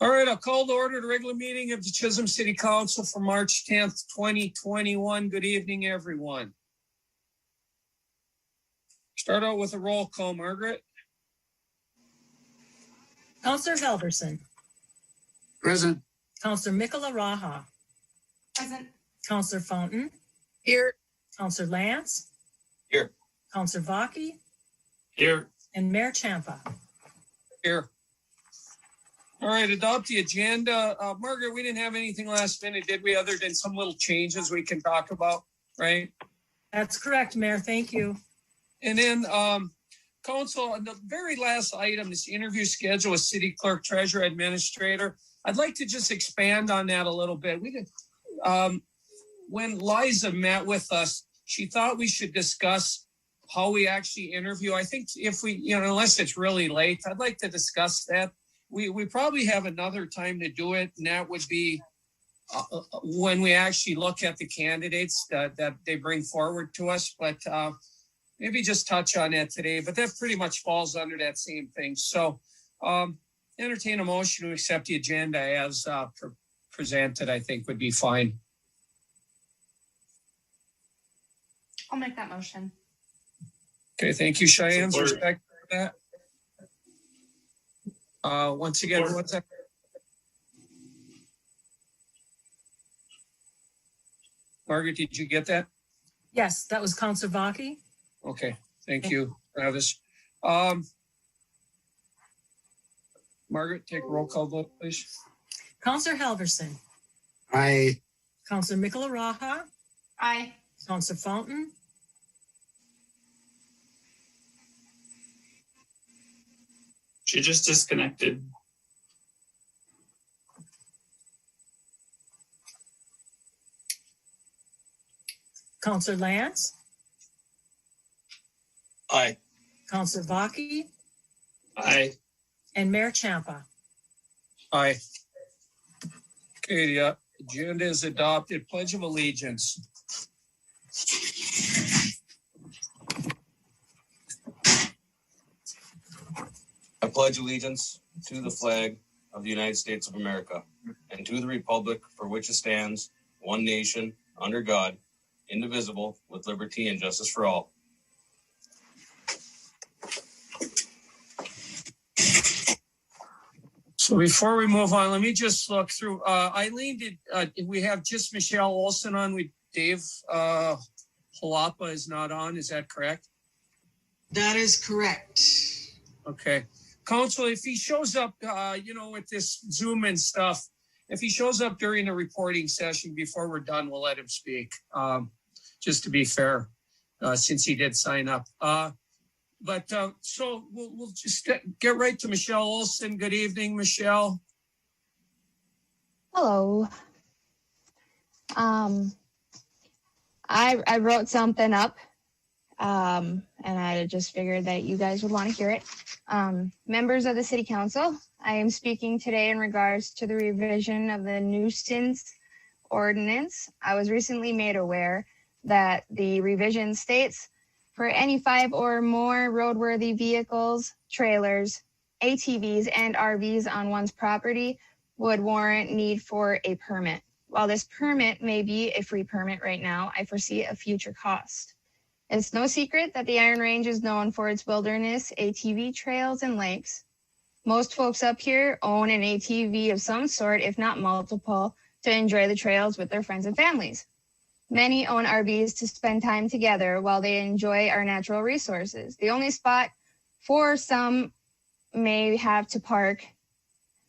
All right, I'll call to order the regular meeting of the Chisholm City Council for March 10th, 2021. Good evening, everyone. Start out with a roll call, Margaret. Councillor Halverson. Present. Councillor Mikola Raha. Present. Councillor Fountain. Here. Councillor Lance. Here. Councillor Vaki. Here. And Mayor Champa. Here. All right, adopt the agenda. Margaret, we didn't have anything last minute, did we, other than some little changes we can talk about, right? That's correct, Mayor. Thank you. And then council, the very last item is interview schedule with city clerk, treasurer, administrator. I'd like to just expand on that a little bit. We did, when Liza met with us, she thought we should discuss how we actually interview. I think if we, unless it's really late, I'd like to discuss that. We probably have another time to do it, and that would be when we actually look at the candidates that they bring forward to us. But maybe just touch on that today. But that pretty much falls under that same thing. So entertain a motion to accept the agenda as presented, I think would be fine. I'll make that motion. Okay, thank you, Cheyenne. Respect for that. Once again, what's that? Margaret, did you get that? Yes, that was Councillor Vaki. Okay, thank you, Travis. Margaret, take a roll call vote, please. Councillor Halverson. Aye. Councillor Mikola Raha. Aye. Councillor Fountain. She just disconnected. Councillor Lance. Aye. Councillor Vaki. Aye. And Mayor Champa. Aye. Okay, the agenda is adopted. Pledge of Allegiance. I pledge allegiance to the flag of the United States of America and to the republic for which it stands, one nation, under God, indivisible, with liberty and justice for all. So before we move on, let me just look through. Eileen, did we have just Michelle Olson on? We Dave Jalapa is not on. Is that correct? That is correct. Okay. Council, if he shows up, with this Zoom and stuff, if he shows up during the reporting session before we're done, we'll let him speak, just to be fair, since he did sign up. So we'll just get right to Michelle Olson. Good evening, Michelle. Hello. I wrote something up. And I just figured that you guys would want to hear it. Members of the City Council, I am speaking today in regards to the revision of the nuisance ordinance. I was recently made aware that the revision states for any 5 or more roadworthy vehicles, trailers, ATVs, and RVs on one's property would warrant need for a permit. While this permit may be a free permit right now, I foresee a future cost. It's no secret that the Iron Range is known for its wilderness, ATV trails, and lakes. Most folks up here own an ATV of some sort, if not multiple, to enjoy the trails with their friends and families. Many own RVs to spend time together while they enjoy our natural resources. The only spot for some may have to park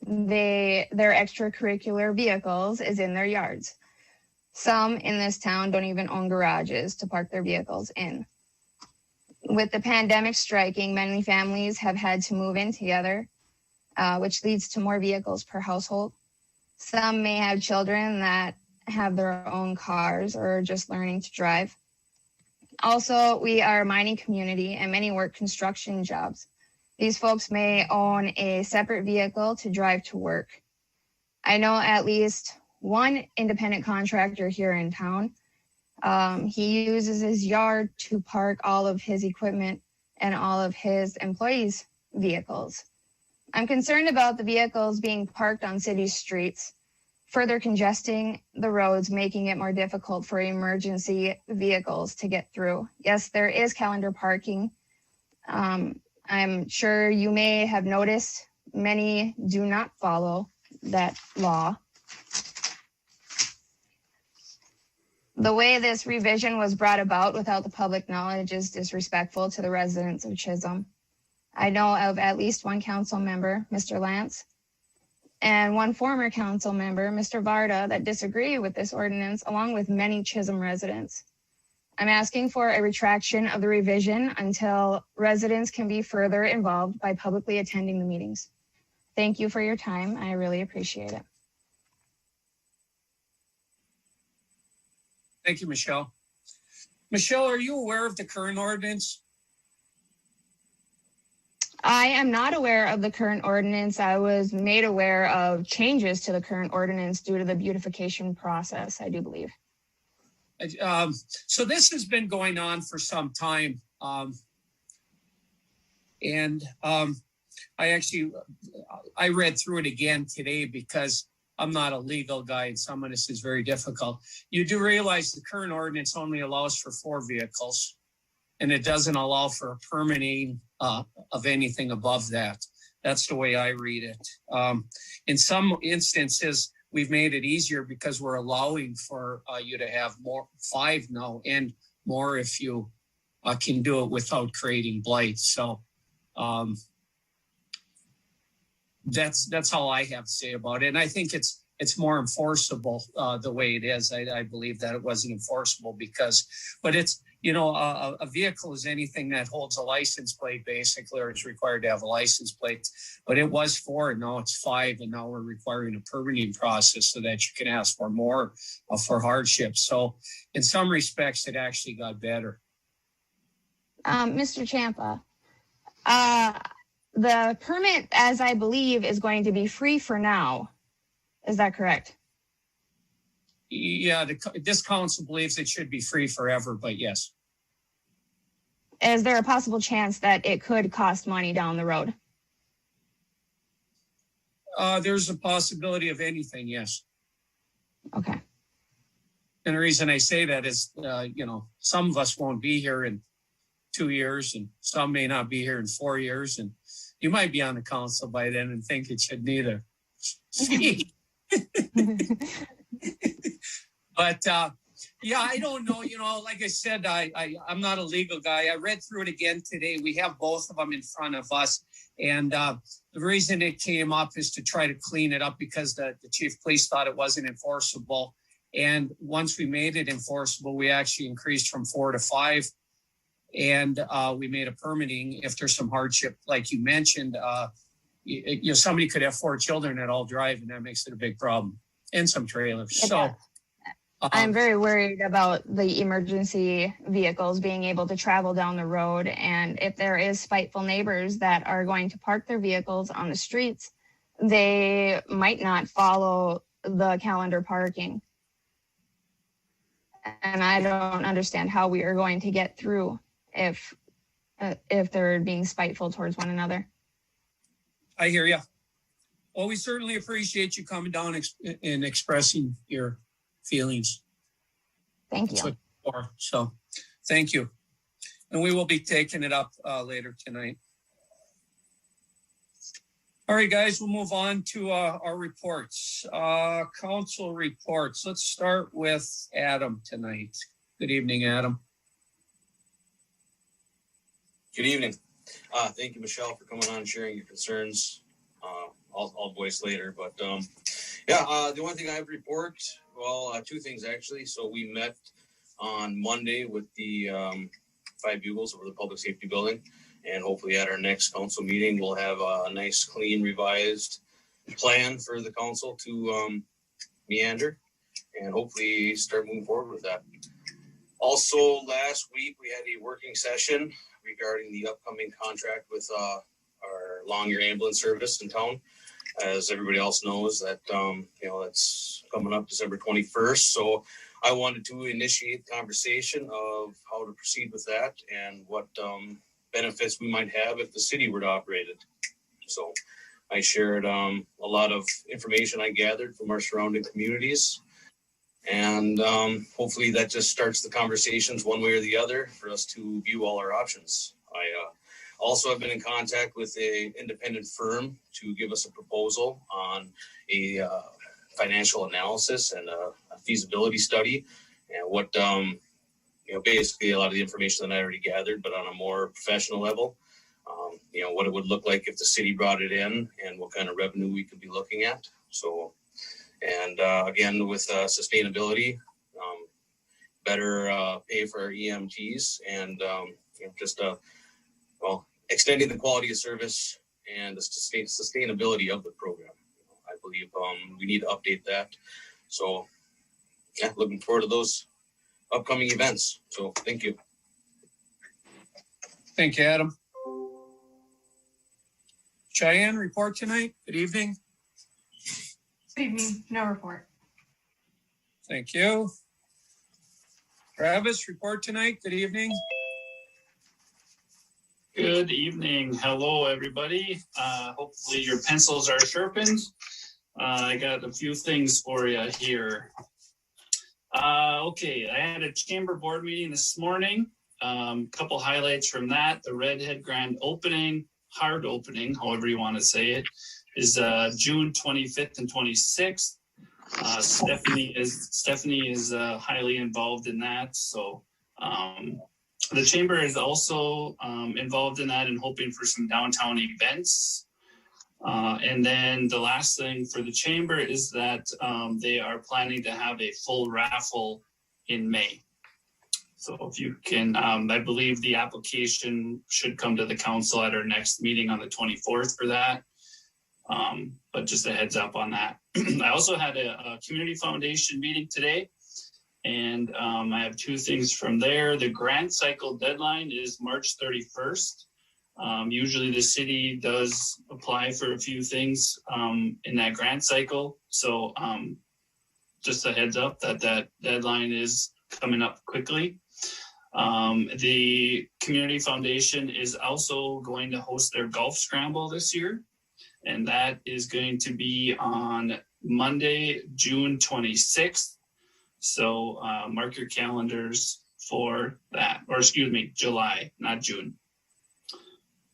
their extracurricular vehicles is in their yards. Some in this town don't even own garages to park their vehicles in. With the pandemic striking, many families have had to move in together, which leads to more vehicles per household. Some may have children that have their own cars or are just learning to drive. Also, we are a mining community and many work construction jobs. These folks may own a separate vehicle to drive to work. I know at least one independent contractor here in town. He uses his yard to park all of his equipment and all of his employees' vehicles. I'm concerned about the vehicles being parked on city streets, further congesting the roads, making it more difficult for emergency vehicles to get through. Yes, there is calendar parking. I'm sure you may have noticed many do not follow that law. The way this revision was brought about without the public knowledge is disrespectful to the residents of Chisholm. I know of at least one council member, Mr. Lance, and one former council member, Mr. Varda, that disagree with this ordinance, along with many Chisholm residents. I'm asking for a retraction of the revision until residents can be further involved by publicly attending the meetings. Thank you for your time. I really appreciate it. Thank you, Michelle. Michelle, are you aware of the current ordinance? I am not aware of the current ordinance. I was made aware of changes to the current ordinance due to the beautification process, I do believe. So this has been going on for some time. I read through it again today because I'm not a legal guy and some of this is very difficult. You do realize the current ordinance only allows for 4 vehicles and it doesn't allow for a permitting of anything above that. That's the way I read it. In some instances, we've made it easier because we're allowing for you to have 5 now and more if you can do it without creating blight. So that's all I have to say about it. And I think it's more enforceable the way it is. I believe that it wasn't enforceable but it's, a vehicle is anything that holds a license plate basically, or it's required to have a license plate. But it was 4, and now it's 5, and now we're requiring a permitting process so that you can ask for more for hardship. So in some respects, it actually got better. Mr. Champa, the permit, as I believe, is going to be free for now. Is that correct? Yeah, this council believes it should be free forever, but yes. Is there a possible chance that it could cost money down the road? There's a possibility of anything, yes. Okay. And the reason I say that is, some of us won't be here in 2 years, and some may not be here in 4 years, and you might be on the council by then and think it should neither. But yeah, I don't know. Like I said, I'm not a legal guy. I read through it again today. We have both of them in front of us. And the reason it came up is to try to clean it up because the chief of police thought it wasn't enforceable. And once we made it enforceable, we actually increased from 4 to 5. And we made a permitting if there's some hardship, like you mentioned. Somebody could have 4 children that all drive, and that makes it a big problem. And some trailers. So I'm very worried about the emergency vehicles being able to travel down the road. And if there is spiteful neighbors that are going to park their vehicles on the streets, they might not follow the calendar parking. And I don't understand how we are going to get through if they're being spiteful towards one another. I hear you. Well, we certainly appreciate you coming down and expressing your feelings. Thank you. So, thank you. And we will be taking it up later tonight. All right, guys, we'll move on to our reports. Council reports. Let's start with Adam tonight. Good evening, Adam. Good evening. Thank you, Michelle, for coming on and sharing your concerns. I'll voice later, but the only thing I have to report, 2 things actually. So we met on Monday with the 5 Bugles over the Public Safety Building, and hopefully at our next council meeting, we'll have a nice, clean, revised plan for the council to meander and hopefully start moving forward with that. Also, last week we had a working session regarding the upcoming contract with our long year ambulance service in town. As everybody else knows, that that's coming up December 21st. So I wanted to initiate the conversation of how to proceed with that and what benefits we might have if the city were to operate it. So I shared a lot of information I gathered from our surrounding communities. And hopefully that just starts the conversations one way or the other for us to view all our options. I also have been in contact with an independent firm to give us a proposal on a financial analysis and a feasibility study, and what basically a lot of the information that I already gathered, but on a more professional level. What it would look like if the city brought it in, and what kind of revenue we could be looking at. So, and again, with sustainability, better pay for our EMTs, and extending the quality of service and the sustainability of the program. I believe we need to update that. So, yeah, looking forward to those upcoming events. So, thank you. Thank you, Adam. Cheyenne, report tonight. Good evening. Good evening. No report. Thank you. Travis, report tonight. Good evening. Good evening. Hello, everybody. Hopefully your pencils are sharpened. I got a few things for you here. Okay, I had a chamber board meeting this morning. Couple highlights from that. The Redhead Grand Opening, hard opening, however you want to say it, is June 25th and 26th. Stephanie is highly involved in that. So the chamber is also involved in that and hoping for some downtown events. And then the last thing for the chamber is that they are planning to have a full raffle in May. So if you can, I believe the application should come to the council at our next meeting on the 24th for that. But just a heads up on that. I also had a community foundation meeting today, and I have two things from there. The grant cycle deadline is March 31st. Usually the city does apply for a few things in that grant cycle. So just a heads up that deadline is coming up quickly. The community foundation is also going to host their golf scramble this year. And that is going to be on Monday, June 26th. So mark your calendars for that, or excuse me, July, not June.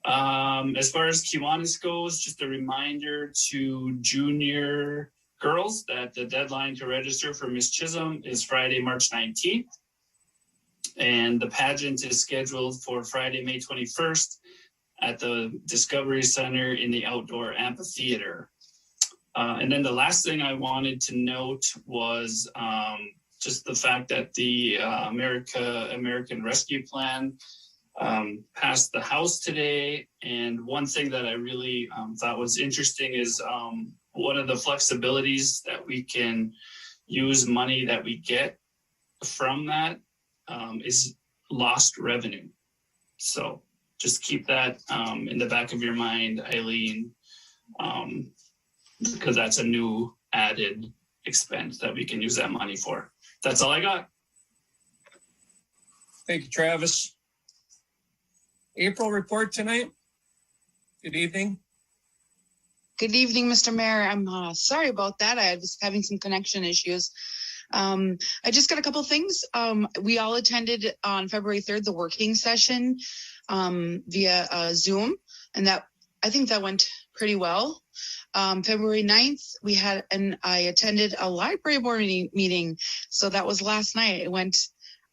As far as Kiwanis goes, just a reminder to junior girls that the deadline to register for Miss Chisholm is Friday, March 19th. And the pageant is scheduled for Friday, May 21st at the Discovery Center in the outdoor amphitheater. And then the last thing I wanted to note was just the fact that the American Rescue Plan passed the House today. And one thing that I really thought was interesting is one of the flexibilities that we can use money that we get from that is lost revenue. So just keep that in the back of your mind, Eileen, because that's a new added expense that we can use that money for. That's all I got. Thank you, Travis. April, report tonight. Good evening. Good evening, Mr. Mayor. I'm sorry about that. I was having some connection issues. I just got a couple things. We all attended on February 3rd, the working session via Zoom, and I think that went pretty well. February 9th, I attended a library board meeting. So that was last night. It went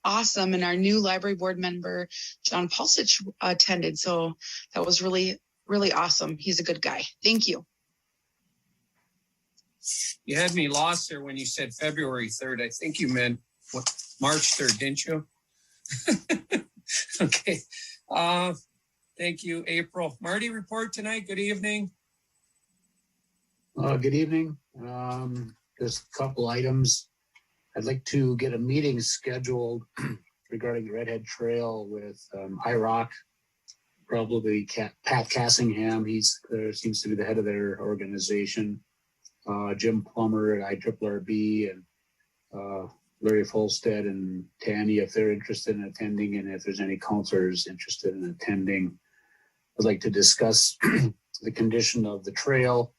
awesome. And our new library board member, John Pulsich, attended. So that was really, really awesome. He's a good guy. Thank you. You had me lost there when you said February 3rd. I think you meant March 3rd, didn't you? Okay. Thank you, April. Marty, report tonight. Good evening. Good evening. Just a couple items. I'd like to get a meeting scheduled regarding the Redhead Trail with IROC, probably Pat Cassingham. He's there, seems to be the head of their organization. Jim Plummer at IRRB and Larry Folstead and Tanny, if they're interested in attending, and if there's any counselors interested in attending. I'd like to discuss the condition of the trail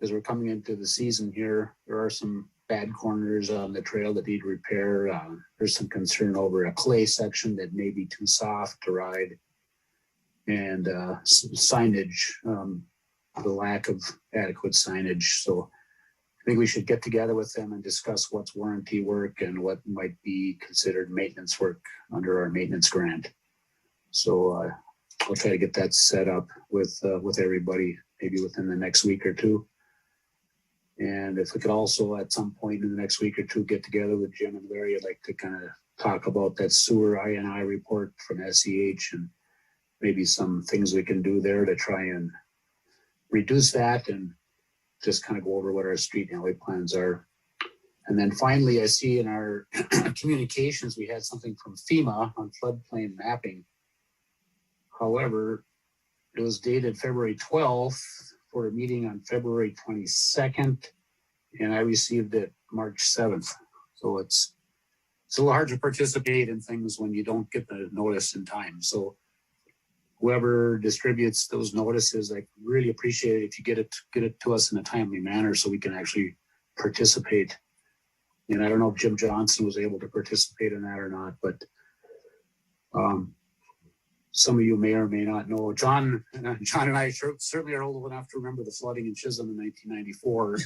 as we're coming into the season here. There are some bad corners on the trail that need repair. There's some concern over a clay section that may be too soft to ride, and signage, the lack of adequate signage. So I think we should get together with them and discuss what's warranty work and what might be considered maintenance work under our maintenance grant. So I'll try to get that set up with everybody, maybe within the next week or two. And if we could also at some point in the next week or two get together with Jim and Larry, I'd like to kind of talk about that sewer INI report from SEH and maybe some things we can do there to try and reduce that and just kind of go over what our street and alley plans are. And then finally, I see in our communications, we had something from FEMA on floodplain mapping. However, it was dated February 12th for a meeting on February 22nd, and I received it March 7th. So it's a little hard to participate in things when you don't get the notice in time. So whoever distributes those notices, I really appreciate it if you get it to us in a timely manner so we can actually participate. And I don't know if Jim Johnson was able to participate in that or not, but some of you may or may not know, John and I certainly are old enough to remember the flooding in Chisholm in 1994,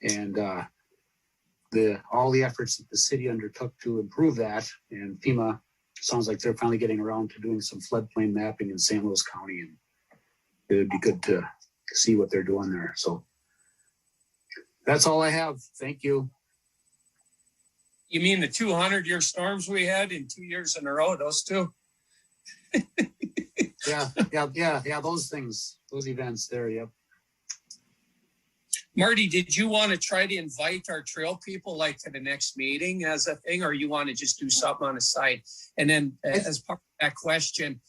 and all the efforts that the city undertook to improve that. And FEMA sounds like they're finally getting around to doing some floodplain mapping in St. Louis County, and it would be good to see what they're doing there. So that's all I have. Thank you. You mean the 200-year storms we had in 2 years in a row, those two? Yeah. Those things, those events there. Yep. Marty, did you want to try to invite our trail people like to the next meeting as a thing, or you want to just do something on the side? And then as part of that question,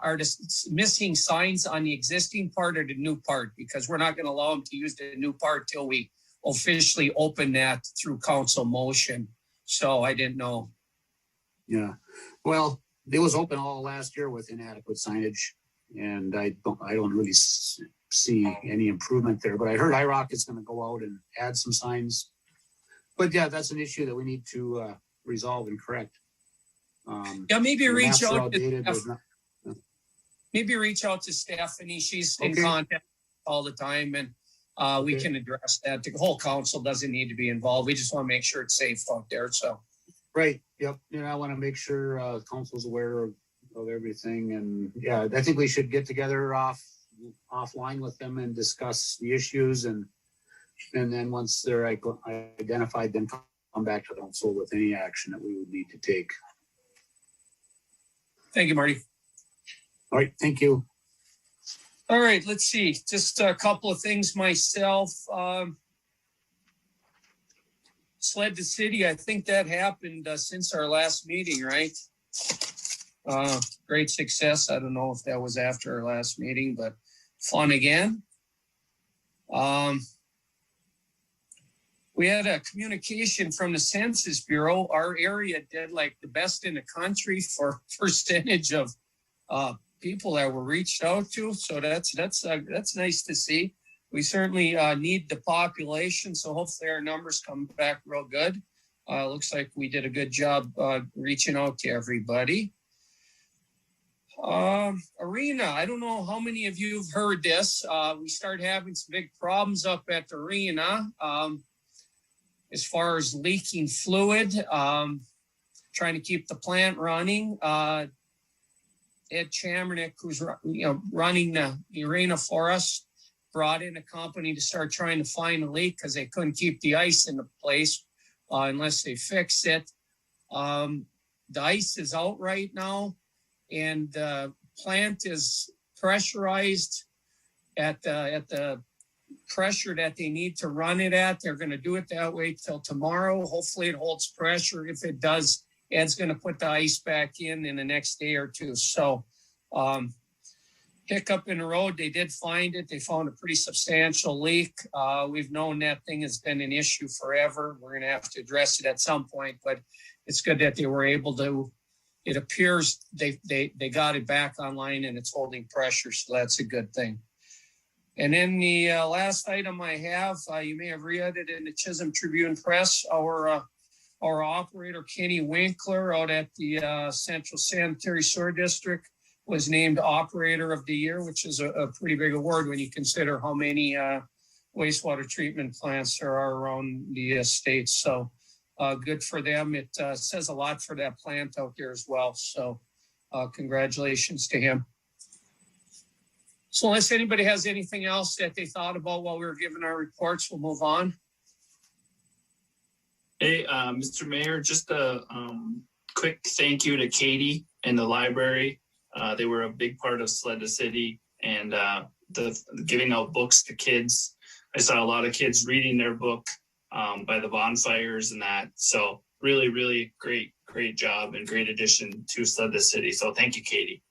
are the missing signs on the existing part or the new part? Because we're not going to allow them to use the new part till we officially open that through council motion. So I didn't know. Yeah. Well, it was open all last year with inadequate signage, and I don't really see any improvement there. But I heard IROC is going to go out and add some signs. But yeah, that's an issue that we need to resolve and correct. Maybe reach out. Outdated, maybe reach out to Stephanie. She's in contact all the time, and we can address that. The whole council doesn't need to be involved. We just want to make sure it's safe out there. So. Right. Yep. I want to make sure council's aware of everything. And yeah, I think we should get together offline with them and discuss the issues. And then once they're identified, then come back to council with any action that we would need to take. Thank you, Marty. All right. Thank you. All right. Let's see. Just a couple of things myself. Sled to City, I think that happened since our last meeting, right? Great success. I don't know if that was after our last meeting, but fun again. We had a communication from the Census Bureau. Our area did like the best in the country for percentage of people that were reached out to. So that's nice to see. We certainly need the population, so hopefully our numbers come back real good. Looks like we did a good job reaching out to everybody. Arena, I don't know how many of you have heard this. We started having some big problems up at the arena as far as leaking fluid, trying to keep the plant running. Ed Chamernick, who's running the arena for us, brought in a company to start trying to find a leak because they couldn't keep the ice in the place unless they fix it. The ice is out right now, and the plant is pressurized at the pressure that they need to run it at. They're going to do it that way till tomorrow. Hopefully it holds pressure. If it does, Ed's going to put the ice back in the next day or two. So hiccup in the road, they did find it. They found a pretty substantial leak. We've known that thing has been an issue forever. We're going to have to address it at some point, but it's good that they were able to it appears they got it back online and it's holding pressure, so that's a good thing. And then the last item I have, you may have read it in the Chisholm Tribune Press, our operator, Kenny Winkler, out at the Central Sanitary Sewer District, was named Operator of the Year, which is a pretty big award when you consider how many wastewater treatment plants there are around the state. So good for them. It says a lot for that plant out there as well. So congratulations to him. So unless anybody has anything else that they thought about while we were giving our reports, we'll move on. Hey, Mr. Mayor, just a quick thank you to Katie and the library. They were a big part of Sled to City and the giving out books to kids. I saw a lot of kids reading their book by the bonfires and that. So really, really great job and great addition to Sled to City. So thank you, Katie.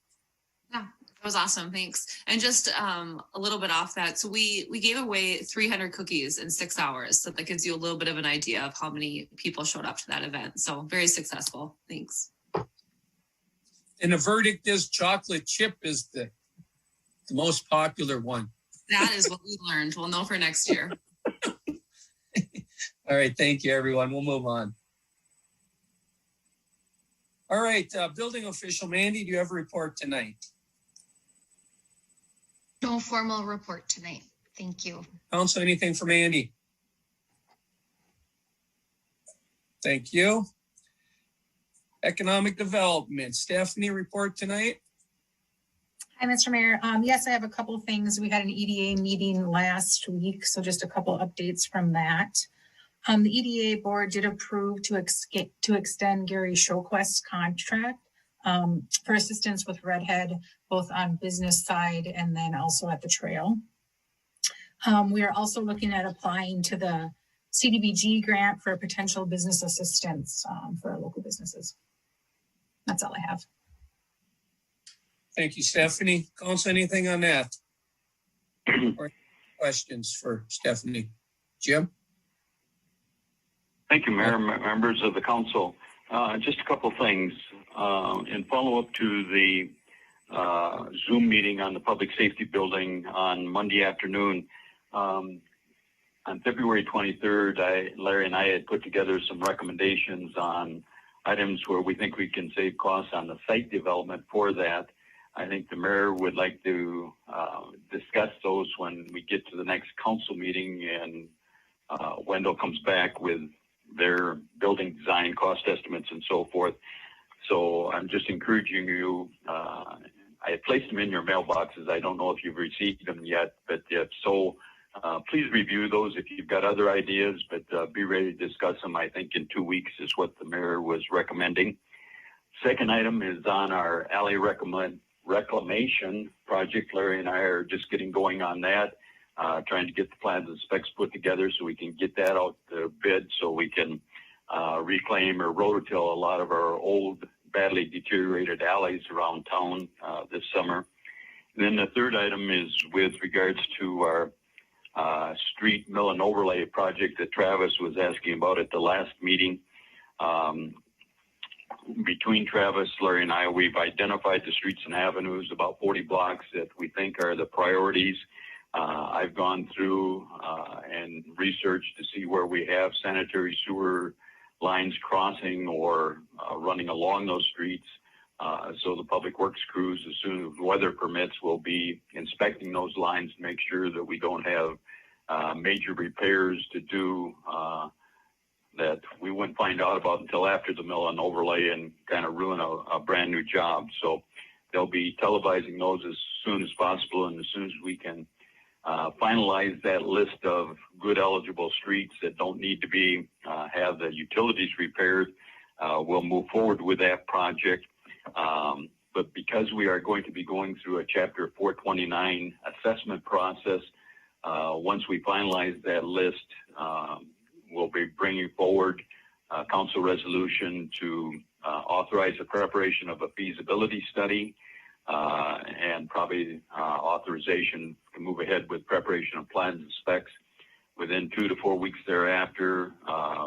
Yeah, that was awesome. Thanks. And just a little bit off that. So we gave away 300 cookies in 6 hours. So that gives you a little bit of an idea of how many people showed up to that event. So very successful. Thanks. And the verdict is chocolate chip is the most popular one. That is what we learned. We'll know for next year. All right. Thank you, everyone. We'll move on. All right. Building official Mandy, do you have a report tonight? No formal report tonight. Thank you. Council, anything from Andy? Thank you. Economic development. Stephanie, report tonight? Hi, Mr. Mayor. Yes, I have a couple of things. We had an EDA meeting last week, so just a couple updates from that. The EDA board did approve to extend Gary Shoquest's contract for assistance with Redhead, both on business side and then also at the trail. We are also looking at applying to the CDBG grant for potential business assistance for our local businesses. That's all I have. Thank you, Stephanie. Council, anything on that? Or questions for Stephanie? Jim? Thank you, Mayor, members of the council. Just a couple things. In follow-up to the Zoom meeting on the public safety building on Monday afternoon, on February 23rd, Larry and I had put together some recommendations on items where we think we can save costs on the site development for that. I think the mayor would like to discuss those when we get to the next council meeting and Wendell comes back with their building design cost estimates and so forth. So I'm just encouraging you. I had placed them in your mailboxes. I don't know if you've received them yet, but if so, please review those if you've got other ideas, but be ready to discuss them. I think in 2 weeks is what the mayor was recommending. Second item is on our alley reclamation project. Larry and I are just getting going on that, trying to get the plans and specs put together so we can get that out to bid so we can reclaim or rototill a lot of our old, badly deteriorated alleys around town this summer. And then the third item is with regards to our street mill and overlay project that Travis was asking about at the last meeting. Between Travis, Larry, and I, we've identified the streets and avenues, about 40 blocks that we think are the priorities. I've gone through and researched to see where we have sanitary sewer lines crossing or running along those streets. So the public works crews, as soon as weather permits, will be inspecting those lines to make sure that we don't have major repairs to do that we wouldn't find out about until after the mill and overlay and kind of ruin a brand new job. So they'll be televising those as soon as possible, and as soon as we can finalize that list of good eligible streets that don't need to be have the utilities repaired, we'll move forward with that project. But because we are going to be going through a Chapter 429 assessment process, once we finalize that list, we'll be bringing forward a council resolution to authorize the preparation of a feasibility study and probably authorization to move ahead with preparation of plans and specs. Within 2 to 4 weeks thereafter,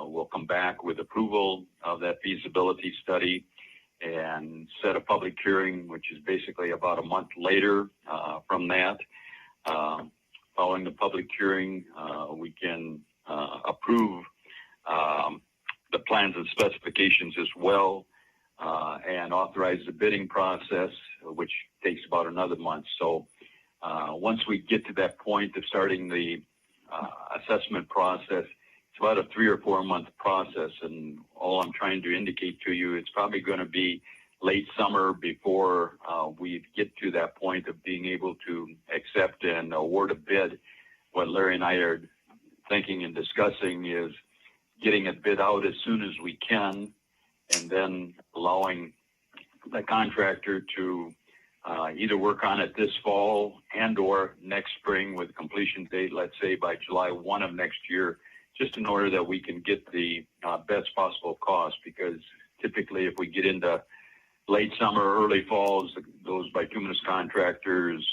we'll come back with approval of that feasibility study and set a public hearing, which is basically about a month later from that. Following the public hearing, we can approve the plans and specifications as well, and authorize the bidding process, which takes about another month. So once we get to that point of starting the assessment process, it's about a 3 or 4 month process. And all I'm trying to indicate to you, it's probably going to be late summer before we get to that point of being able to accept and award a bid. What Larry and I are thinking and discussing is getting a bid out as soon as we can, and then allowing the contractor to either work on it this fall and or next spring with completion date, let's say by July 1 of next year, just in order that we can get the best possible cost. Because typically if we get into late summer, early falls, those bituminous contractors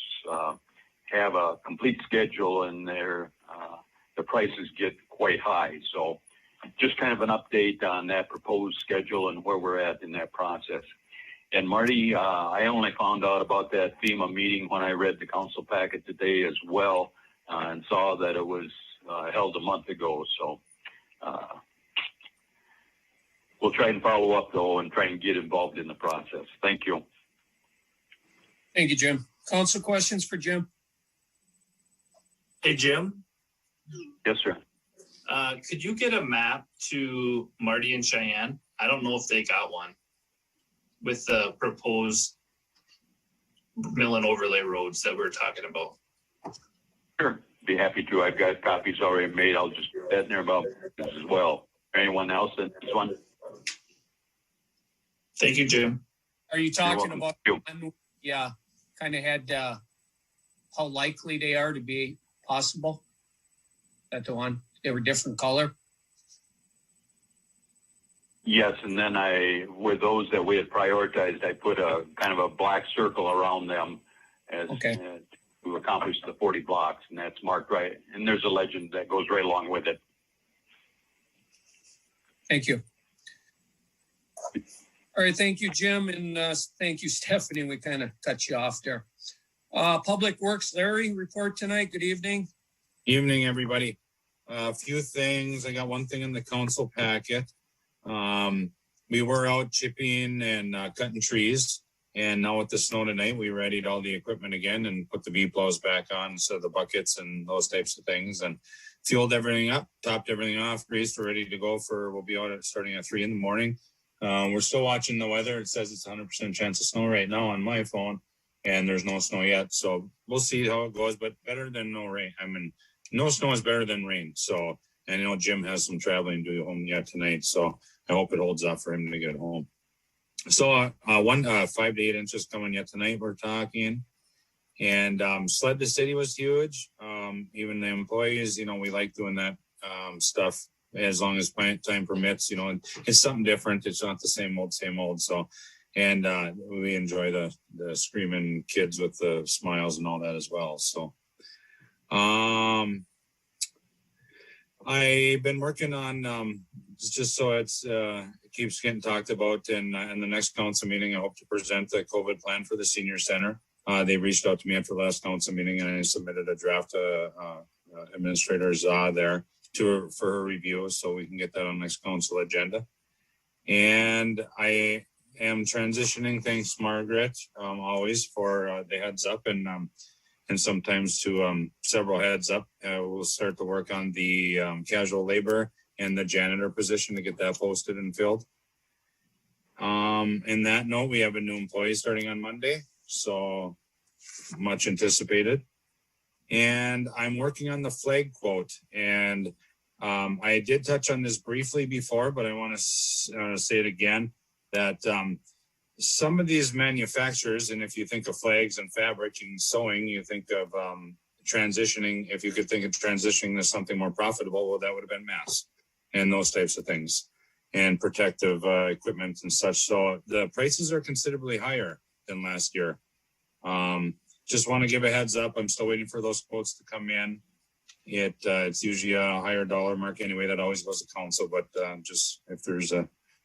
have a complete schedule, and the prices get quite high. So just kind of an update on that proposed schedule and where we're at in that process. And Marty, I only found out about that FEMA meeting when I read the council packet today as well, and saw that it was held a month ago. So we'll try and follow up though and try and get involved in the process. Thank you. Thank you, Jim. Council questions for Jim? Hey, Jim, Yes, sir. could you get a map to Marty and Cheyenne? I don't know if they got one with the proposed mill and overlay roads that we're talking about. Sure. Be happy to. I've got copies already made. I'll just put that in there about this as well. Anyone else in this one? Thank you, Jim. Are you talking welcome. about, yeah, kind of had how likely they are to be possible? That the one, they were different color? Yes, and then with those that we had prioritized, I put a kind of a black circle around them as to accomplish the 40 blocks, and that's marked right. And there's a legend that goes right along with it. Thank you. All right, thank you, Jim, and thank you, Stephanie. We kind of cut you off there. Public Works, Larry, report tonight. Good evening. Evening, everybody. A few things. I got one thing in the council packet. We were out chipping and cutting trees, and now with the snow tonight, we readied all the equipment again and put the V-plows back on, so the buckets and those types of things, and fueled everything up, topped everything off, greased, we're ready to go we'll be out starting at 3 in the morning. We're still watching the weather. It says it's 100% chance of snow right now on my phone, and there's no snow yet, so we'll see how it goes, but better than no rain. I mean, no snow is better than rain, so, and Jim has some traveling to do home yet tonight, so I hope it holds up for him to get home. So 5 to 8 inches coming yet tonight, we're talking. And sled to city was huge. Even the employees, we like doing that stuff as long as time permits, and it's something different. It's not the same old. So, and we enjoy the screaming kids with the smiles and all that as well. So, I've been working on just so it keeps getting talked about. And in the next council meeting, I hope to present the COVID plan for the senior center. They reached out to me after the last council meeting, and I submitted a draft to Administrator Zah there for her review, so we can get that on next council agenda. And I am transitioning. Thanks, Margaret, always for the heads up and sometimes to several heads up. We'll start to work on the casual labor and the janitor position to get that posted and filled. In that note, we have a new employee starting on Monday, so much anticipated. And I'm working on the flag quote, and I did touch on this briefly before, but I want to say it again, that some of these manufacturers, and if you think of flags and fabric and sewing, you think of transitioning. If you could think of transitioning to something more profitable, well, that would have been masks and those types of things and protective equipment and such. So the prices are considerably higher than last year. Just want to give a heads up. I'm still waiting for those quotes to come in. It's usually a higher dollar mark anyway. That always goes to council, but just if there's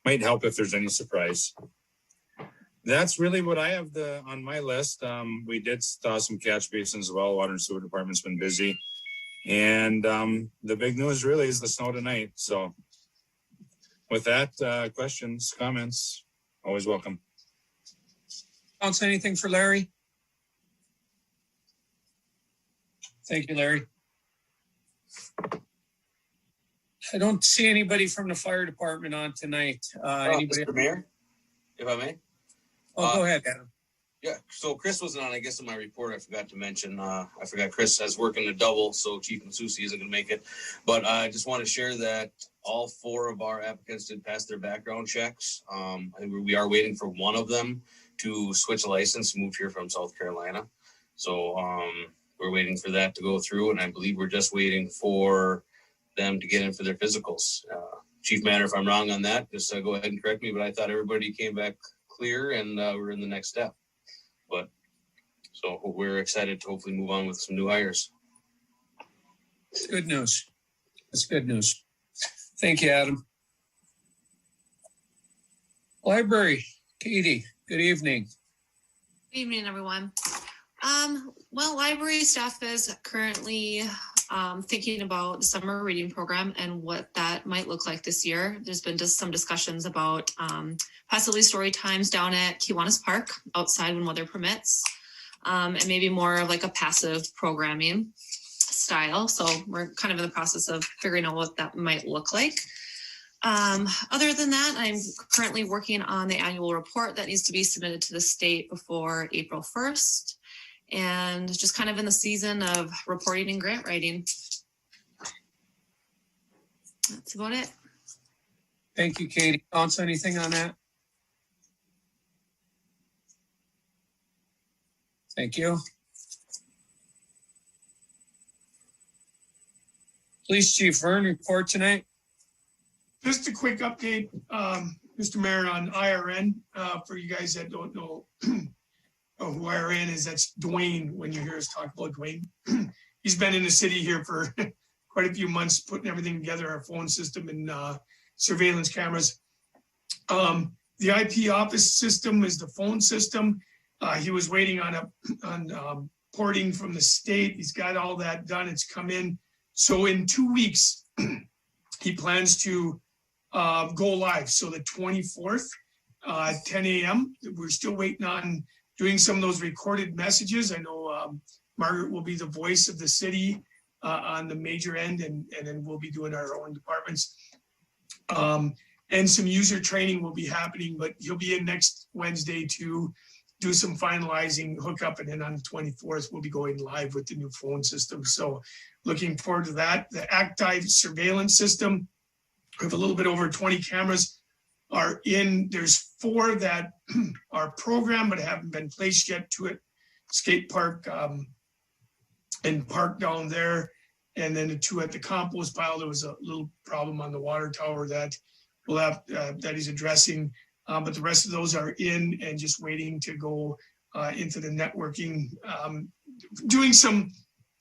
might help if there's any surprise. That's really what I have on my list. We did some catch basins as well. Water and sewer department's been busy. And the big news really is the snow tonight. So with that, questions, comments, always welcome. Council, anything for Larry? Thank you, Larry. I don't see anybody from the fire department on tonight. Anybody? Mr. Mayor, if I may. Oh, go ahead, Adam. Yeah, so Chris wasn't on, I guess, in my report. I forgot to mention. I forgot Chris has working a double, so Chief Masusi isn't going to make it. But I just want to share that all 4 of our applicants did pass their background checks. We are waiting for one of them to switch a license, move here from South Carolina. So we're waiting for that to go through, and I believe we're just waiting for them to get in for their physicals. Chief Manner, if I'm wrong on that, just go ahead and correct me. But I thought everybody came back clear, and we're in the next step. But so we're excited to hopefully move on with some new hires. Good news. That's good news. Thank you, Adam. Library, Katie, good evening. Good evening, everyone. Well, library staff is currently thinking about the summer reading program and what that might look like this year. There's been just some discussions about possibly story times down at Kiwanis Park outside when weather permits, and maybe more of like a passive programming style. So we're kind of in the process of figuring out what that might look like. Other than that, I'm currently working on the annual report that needs to be submitted to the state before April 1st. And just kind of in the season of reporting and grant writing. That's about it. Thank you, Katie. Council, anything on that? Thank you. Police Chief Vern, report tonight. Just a quick update, Mr. Mayor, on IRN. For you guys that don't know who IRN is, that's Dwayne. When you hear us talk about Dwayne, he's been in the city here for quite a few months, putting everything together, our phone system and surveillance cameras. The IP office system is the phone system. He was waiting on porting from the state. He's got all that done. It's come in. So in 2 weeks, he plans to go live. So the 24th, 10 a.m. We're still waiting on doing some of those recorded messages. I know Margaret will be the voice of the city on the major end, and then we'll be doing our own departments. And some user training will be happening, but he'll be in next Wednesday to do some finalizing hookup. And then on the 24th, we'll be going live with the new phone system. So looking forward to that. The active surveillance system, we have a little bit over 20 cameras are in. There's 4 that are programmed but haven't been placed yet to it. Skate park and park down there. And then the 2 at the compost pile. There was a little problem on the water tower that we'll have that he's addressing. But the rest of those are in and just waiting to go into the networking, doing some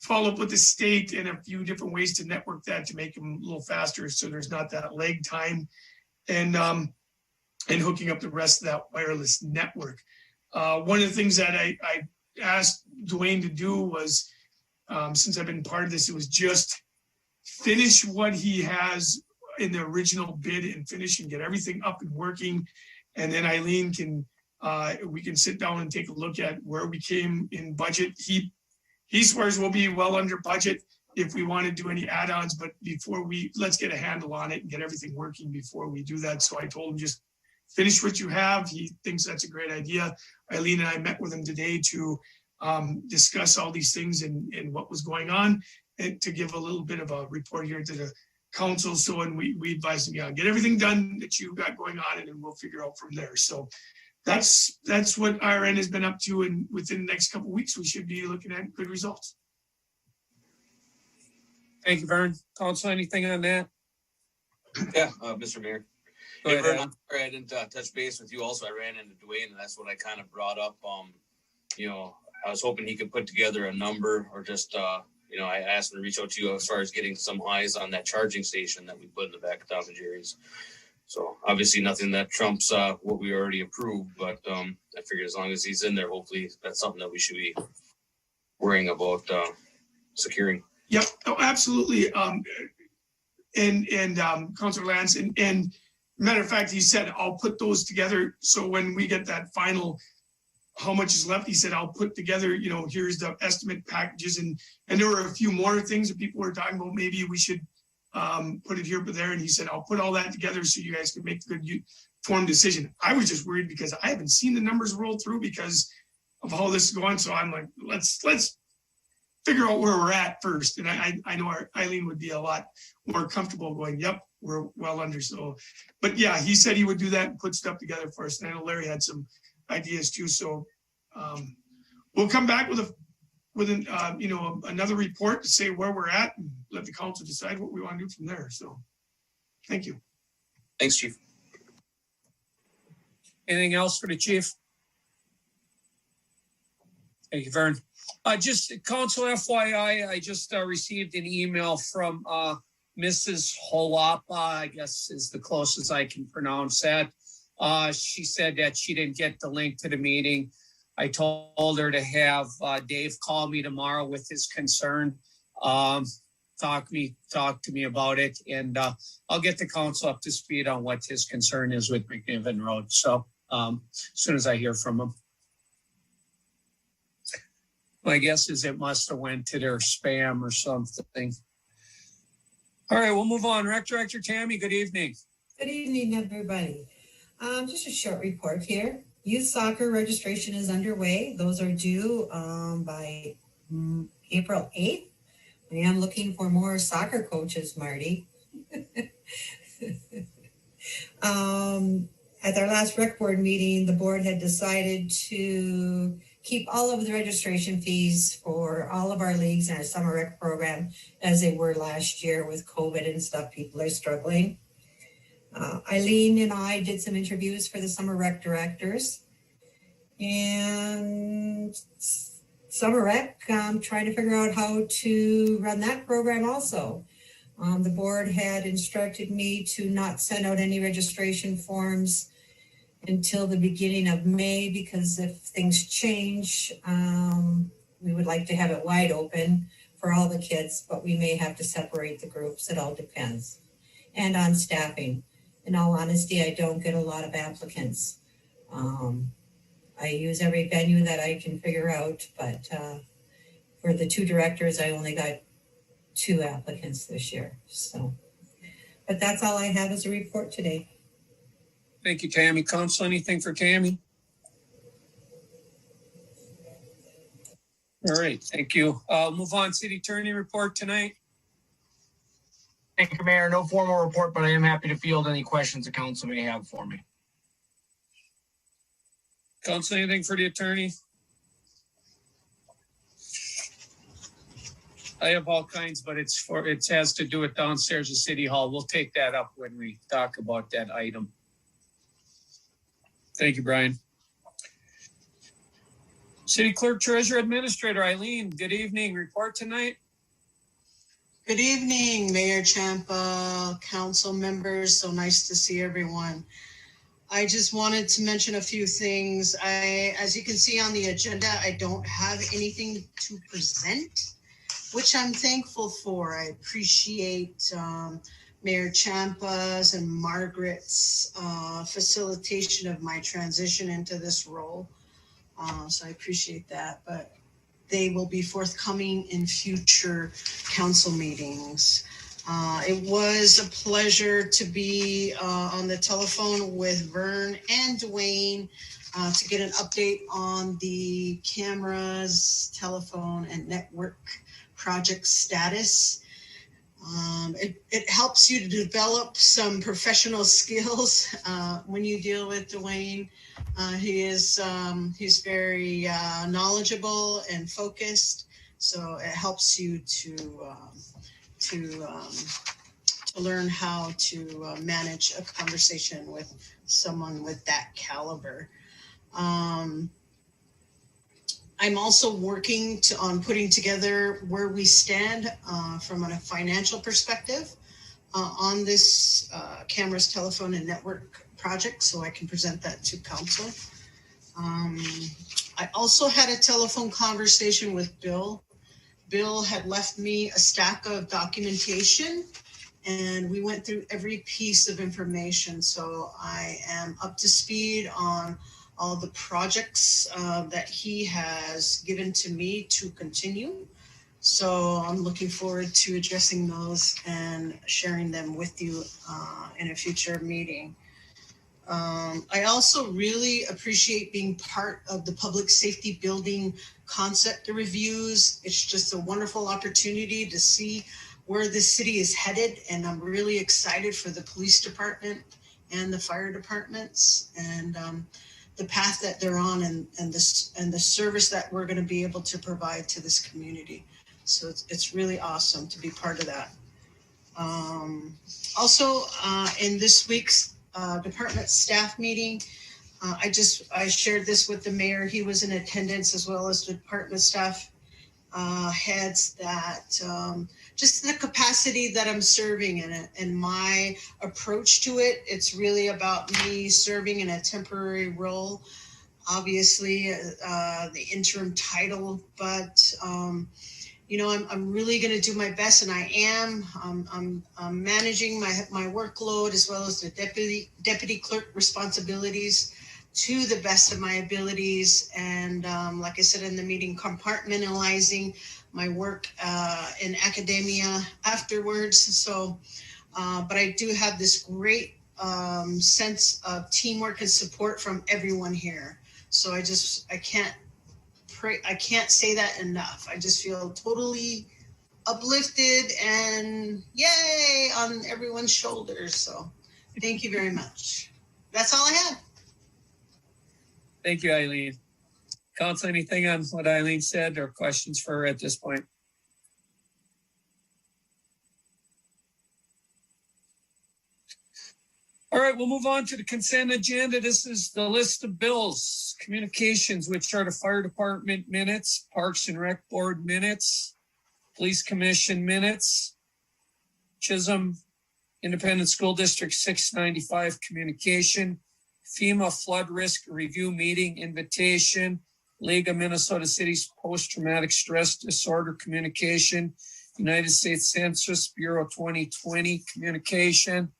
follow up with the state and a few different ways to network that to make them a little faster so there's not that lag time, and hooking up the rest of that wireless network. One of the things that I asked Dwayne to do was, since I've been part of this, it was just finish what he has in the original bid and finish and get everything up and working. And then Eileen we can sit down and take a look at where we came in budget. He swears we'll be well under budget if we want to do any add-ons, but let's get a handle on it and get everything working before we do that. So I told him just finish what you have. He thinks that's a great idea. Eileen and I met with him today to discuss all these things and what was going on, and to give a little bit of a report here to the council. So, and we advised him, yeah, get everything done that you got going on, and then we'll figure out from there. So that's what IRN has been up to, and within the next couple of weeks, we should be looking at good results. Thank you, Vern. Council, anything on that? Yeah, Mr. Mayor. Go ahead, Vern, Adam. I'm sorry I didn't touch base with you. Also, I ran into Dwayne, and that's what I kind of brought up. I was hoping he could put together a number, or just I asked him to reach out to you as far as getting some eyes on that charging station that we put in the back of Tom and Jerry's. So obviously nothing that trumps what we already approved, but I figured as long as he's in there, hopefully that's something that we should be worrying about securing. Yep, oh, absolutely. And Councilor Lance, and matter of fact, he said, I'll put those together. So when we get that final, how much is left, he said, I'll put together, here's the estimate packages. And there were a few more things that people were talking about. Maybe we should put it here, but there. And he said, I'll put all that together so you guys can make a good informed decision. I was just worried because I haven't seen the numbers roll through because of how this is going. So I'm like, let's figure out where we're at first. And I know Eileen would be a lot more comfortable going, yep, we're well under. So, but yeah, he said he would do that and put stuff together for us. And I know Larry had some ideas too. So we'll come back with another report to say where we're at and let the council decide what we want to do from there. So thank you. Thanks, Chief. Anything else for the chief? Thank you, Vern. Just council FYI, I just received an email from Mrs. Holapa, I guess is the closest I can pronounce that. She said that she didn't get the link to the meeting. I told her to have Dave call me tomorrow with his concern. Talk to me about it, and I'll get the council up to speed on what his concern is with McNiven Road. So as soon as I hear from him. My guess is it must have went to their spam or something. All right, we'll move on. Rec Director Tammy, good evening. Good evening, everybody. Just a short report here. Youth soccer registration is underway. Those are due by April 8th. I am looking for more soccer coaches, Marty. At our last rec board meeting, the board had decided to keep all of the registration fees for all of our leagues and our summer rec program as they were last year with COVID and stuff. People are struggling. Eileen and I did some interviews for the summer rec directors, and summer rec, trying to figure out how to run that program also. The board had instructed me to not send out any registration forms until the beginning of May, because if things change, we would like to have it wide open for all the kids, but we may have to separate the groups. It all depends. And on staffing. In all honesty, I don't get a lot of applicants. I use every venue that I can figure out, but for the two directors, I only got 2 applicants this year. So, but that's all I have as a report today. Thank you, Tammy. Council, anything for Tammy? All right, thank you. Move on. City Attorney report tonight. Thank you, Mayor. No formal report, but I am happy to field any questions the council may have for me. Council, anything for the attorney? I have all kinds, but it has to do with downstairs at City Hall. We'll take that up when we talk about that item. Thank you, Brian. City Clerk, Treasurer, Administrator Eileen, good evening. Report tonight. Good evening, Mayor Champa, council members. So nice to see everyone. I just wanted to mention a few things. As you can see on the agenda, I don't have anything to present, which I'm thankful for. I appreciate Mayor Champa's and Margaret's facilitation of my transition into this role. So I appreciate that, but they will be forthcoming in future council meetings. It was a pleasure to be on the telephone with Vern and Dwayne to get an update on the cameras, telephone, and network project status. It helps you to develop some professional skills when you deal with Dwayne. He's very knowledgeable and focused, so it helps you to learn how to manage a conversation with someone with that caliber. I'm also working on putting together where we stand from a financial perspective. on this cameras, telephone, and network project, so I can present that to council. I also had a telephone conversation with Bill. Bill had left me a stack of documentation, and we went through every piece of information. So I am up to speed on all the projects that he has given to me to continue. So I'm looking forward to addressing those and sharing them with you in a future meeting. I also really appreciate being part of the public safety building concept reviews. It's just a wonderful opportunity to see where the city is headed, and I'm really excited for the police department and the fire departments and the path that they're on and the service that we're going to be able to provide to this community. So it's really awesome to be part of that. Also, in this week's department staff meeting, I shared this with the mayor. He was in attendance, as well as the department staff heads, that just the capacity that I'm serving in it and my approach to it. It's really about me serving in a temporary role. Obviously, the interim title, but I'm really going to do my best, and I am. I'm managing my workload as well as the deputy clerk responsibilities to the best of my abilities. And like I said in the meeting, compartmentalizing my work in academia afterwards. So, but I do have this great sense of teamwork and support from everyone here. So I can't say that enough. I just feel totally uplifted and yay on everyone's shoulders. So thank you very much. That's all I have. Thank you, Eileen. Council, anything on what Eileen said or questions for her at this point? All right, we'll move on to the consent agenda. This is the list of bills, communications, which are the fire department minutes, Parks and Rec Board minutes, Police Commission minutes, Chisholm Independent School District 695 communication, FEMA flood risk review meeting invitation, League of Minnesota Cities Post-Traumatic Stress Disorder communication, United States Census Bureau 2020 communication,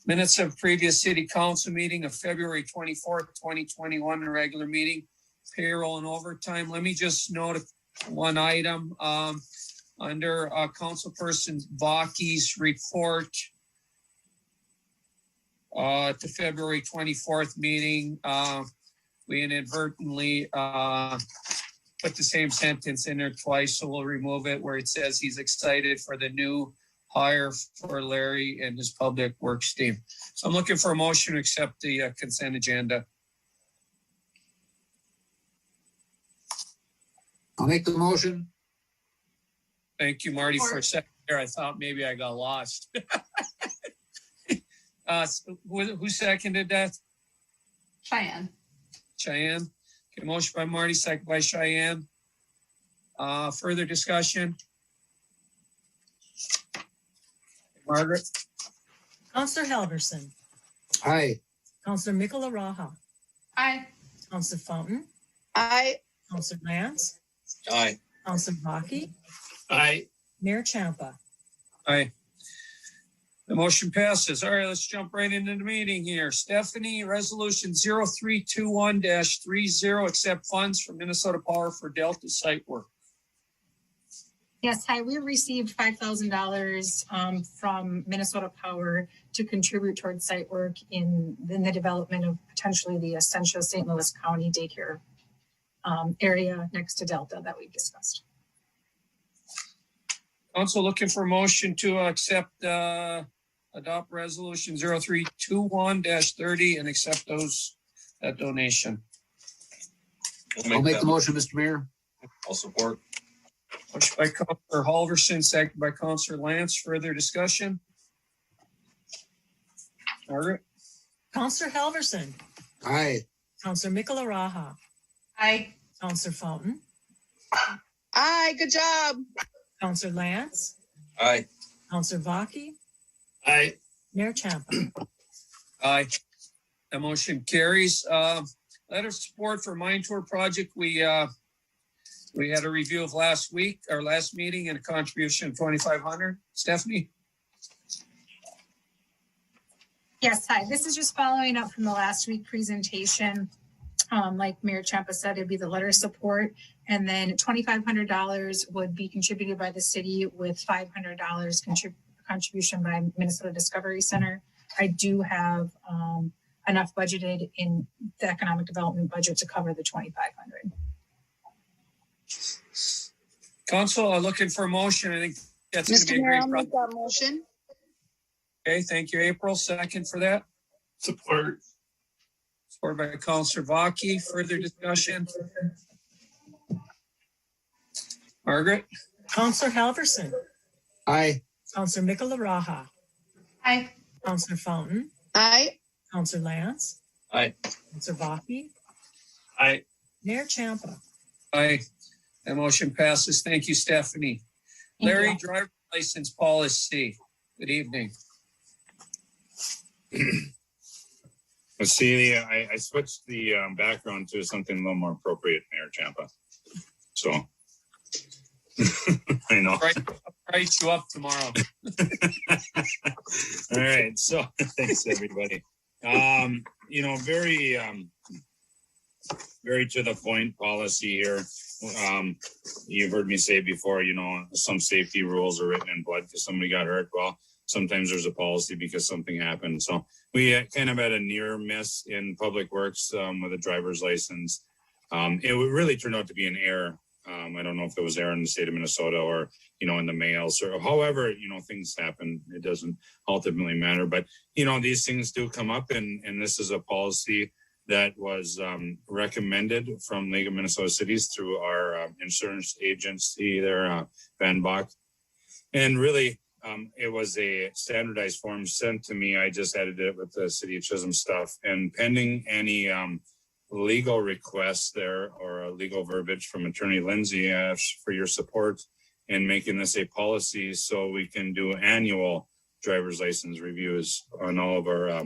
minutes of previous city council meeting of February 24th, 2021, a regular meeting, payroll and overtime. Let me just note one item under Councilperson Baki's report at the February 24th meeting. We inadvertently put the same sentence in there twice, so we'll remove it where it says he's excited for the new hire for Larry and his public works team. So I'm looking for a motion to accept the consent agenda. I'll make the motion. Thank you, Marty, for a second there. I thought maybe I got lost. Who seconded that? Cheyenne. Cheyenne. Okay, motion by Marty, second by Cheyenne. Further discussion? Margaret? Counselor Halverson. Aye. Counselor Mikola Raha. Aye. Counselor Fountain. Aye. Counselor Lance. Aye. Counselor Baki. Aye. Mayor Champa. Aye. The motion passes. All right, let's jump right into the meeting here. Stephanie, resolution 0321-30, accept funds from Minnesota Power for Delta site work. Yes, hi. We received $5,000 from Minnesota Power to contribute towards site work in the development of potentially the Essentia St. Louis County daycare area next to Delta that we've discussed. Council looking for a motion to accept, adopt resolution 0321-30 and accept that donation. I'll make the motion, Mr. Mayor. I'll support. Motion by Councilor Halverson, second by Councilor Lance. Further discussion? Margaret? Counselor Halverson. Aye. Counselor Mikola Raha. Aye. Counselor Fountain. Aye, good job. Counselor Lance. Aye. Counselor Baki, Aye. Mayor Champa. Aye. The motion carries. Letter of support for Mine Tour project. We had a review of last week, our last meeting, and a contribution of 2,500. Stephanie? Yes, hi. This is just following up from the last week presentation. Like Mayor Champa said, it'd be the letter of support, and then $2,500 would be contributed by the city with $500 contribution by Minnesota Discovery Center. I do have enough budgeted in the economic development budget to cover the $2,500. Council, looking for a motion. I think that's going to Mr. be a Mayor, great I'll make project. that motion. Okay, thank you, April. Second for that. Support. Support by Councilor Baki. Further discussion? Margaret? Counselor Halverson. Aye. Counselor Michelaraha. Aye. Counselor Fountain. Aye. Counselor Lance. Aye. Counselor Baki. Aye. Mayor Champa. Aye. That motion passes. Thank you, Stephanie. Thank Larry, you. driver license policy. Good evening. Let's see, I switched the background to something a little more appropriate, Mayor Champa. So, I know. I'll write you up tomorrow. All right, so thanks everybody. Very to the point policy here. You've heard me say before, some safety rules are written in blood because somebody got hurt. Well, sometimes there's a policy because something happened. So we kind of had a near miss in Public Works with a driver's license. It really turned out to be an error. I don't know if it was error in the state of Minnesota or, in the mails or however, things happen. It doesn't ultimately matter. But, these things do come up and this is a policy that was recommended from League of Minnesota Cities through our insurance agency there, Van Bach. And really, it was a standardized form sent to me. I just edited it with the city of Chisholm stuff. And pending any legal requests there or legal verbiage from Attorney Lindsay for your support in making this a policy so we can do annual driver's license reviews on all of our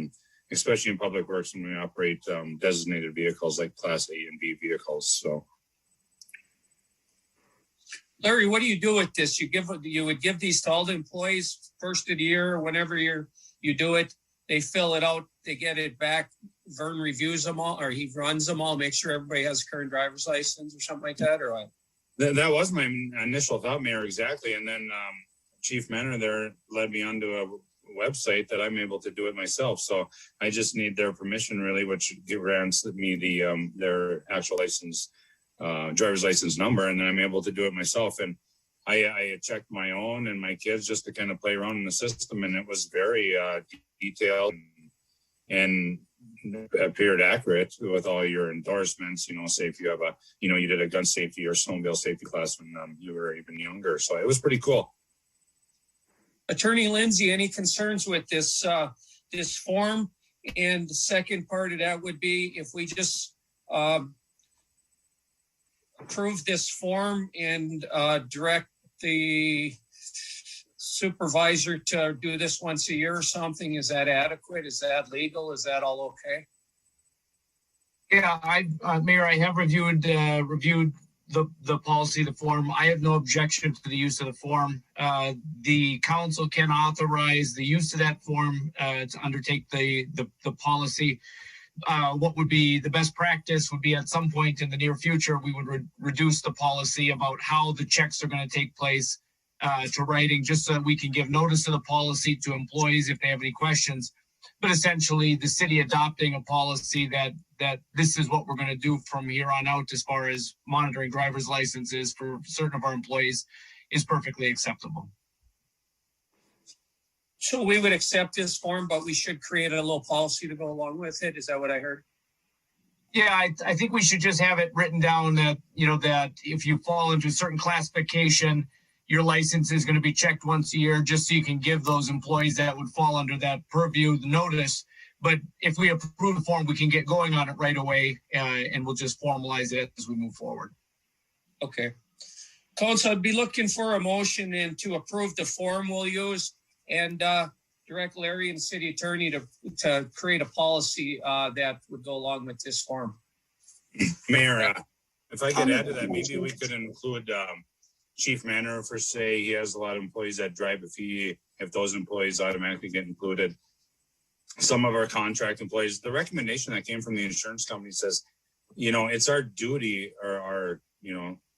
especially in Public Works when we operate designated vehicles like Class A and B vehicles. So, Larry, what do you do with this? You would give these to all the employees first of the year, whenever you do it. They fill it out, they get it back. Vern reviews them all, or he runs them all, make sure everybody has a current driver's license or something like that, or what? That was my initial thought, Mayor, exactly. And then Chief Menor there led me onto a website that I'm able to do it myself. So I just need their permission, really, which grants me their actual license, driver's license number, and then I'm able to do it myself. And I checked my own and my kids just to kind of play around in the system, and it was very detailed and appeared accurate with all your endorsements. Say if you have you did a gun safety or snowmobile safety class when you were even younger. So it was pretty cool. Attorney Lindsay, any concerns with this this form? And the second part of that would be if we just approve this form and direct the supervisor to do this once a year or something, is that adequate? Is that legal? Is that all okay? Yeah, Mayor, I have reviewed the policy, the form. I have no objection to the use of the form. The council can authorize the use of that form to undertake the policy. What would be the best practice would be at some point in the near future, we would reduce the policy about how the checks are going to take place to writing, just so that we can give notice of the policy to employees if they have any questions. But essentially, the city adopting a policy that this is what we're going to do from here on out as far as monitoring driver's licenses for certain of our employees is perfectly acceptable. So we would accept this form, but we should create a little policy to go along with it. Is that what I heard? Yeah, I think we should just have it written down that, that if you fall into a certain classification, your license is going to be checked once a year, just so you can give those employees that would fall under that purview the notice. But if we approve the form, we can get going on it right away, and we'll just formalize it as we move forward. Okay. Council, I'd be looking for a motion and to approve the form we'll use and direct Larry and city attorney to create a policy that would go along with this form. Mayor, if I could add to that, maybe we could include Chief Manor for say he has a lot of employees that drive if those employees automatically get included. Some of our contract employees, the recommendation that came from the insurance company says, it's our duty or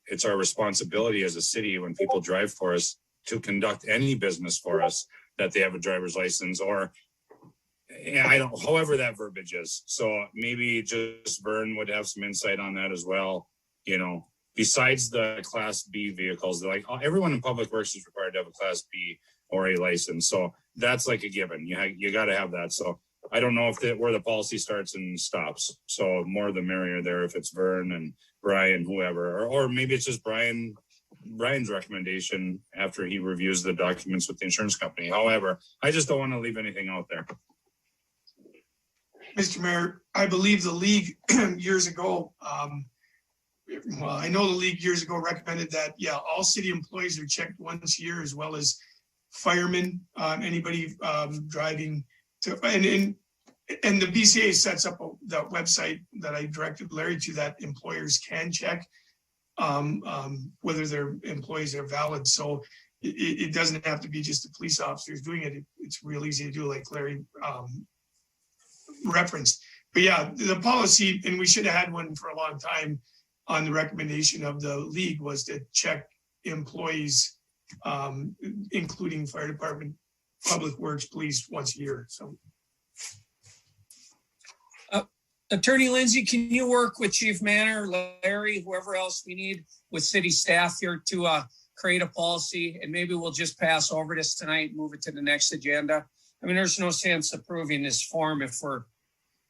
it's our responsibility as a city when people drive for us to conduct any business for us that they have a driver's license or however that verbiage is. So maybe just Vern would have some insight on that as well. Besides the Class B vehicles, like everyone in Public Works is required to have a Class B or A license. So that's like a given. You got to have that. So I don't know where the policy starts and stops. So more the merrier there if it's Vern and Brian, whoever, or maybe it's just Brian's recommendation after he reviews the documents with the insurance company. However, I just don't want to leave anything out there. Mr. Mayor, I believe the league years ago, I know the league years ago recommended that, all city employees are checked once a year as well as firemen, anybody driving to, and the BCA sets up that website that I directed Larry to that employers can check whether their employees are valid. So it doesn't have to be just the police officers doing it. It's real easy to do, like Larry referenced. But the policy, and we should have had one for a long time on the recommendation of the league, was to check employees, including fire department, public works, police once a year. So. Attorney Lindsay, can you work with Chief Manor, Larry, whoever else we need with city staff here to create a policy? And maybe we'll just pass over this tonight and move it to the next agenda. I mean, there's no sense approving this form if we're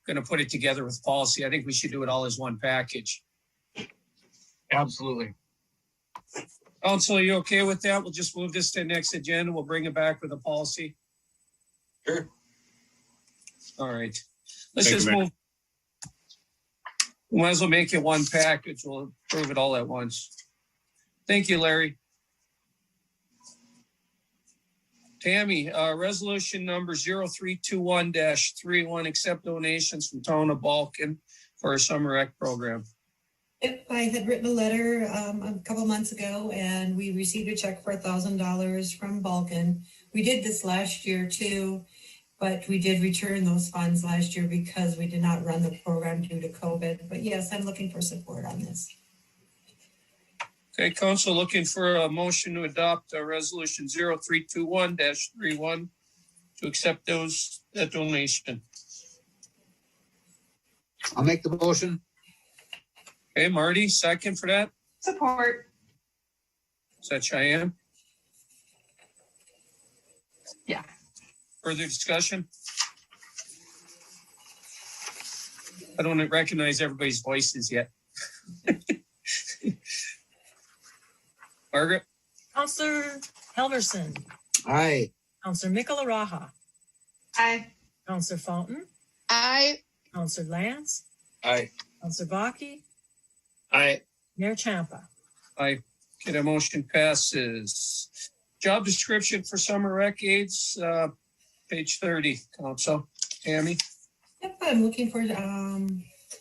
going to put it together with policy. I think we should do it all as one package. Absolutely. Council, are you okay with that? We'll just move this to the next agenda. We'll bring it back with a policy. Sure. All right. Let's just move. We might as well make it one package. We'll approve it all at once. Thank you, Larry. Tammy, resolution number 0321-31, accept donations from Town of Balkan for our summer rec program. Yep, I had written a letter a couple months ago and we received a check for $1,000 from Balkan. We did this last year too, but we did return those funds last year because we did not run the program due to COVID. But yes, I'm looking for support on this. Okay, Council, looking for a motion to adopt resolution 0321-31 to accept that donation. I'll make the motion. Okay, Marty, second for that. Support. Is that Cheyenne? Yeah. Further discussion? I don't recognize everybody's voices yet. Margaret? Counselor Helverson. Aye. Counselor Mikala-Raha. Aye. Counselor Fountain. Aye. Counselor Lance. Aye. Counselor Baki. Aye. Mayor Champa. Aye. Okay, the motion passes. Job description for summer rec aides, page 30, Council. Tammy? Yep, I'm looking for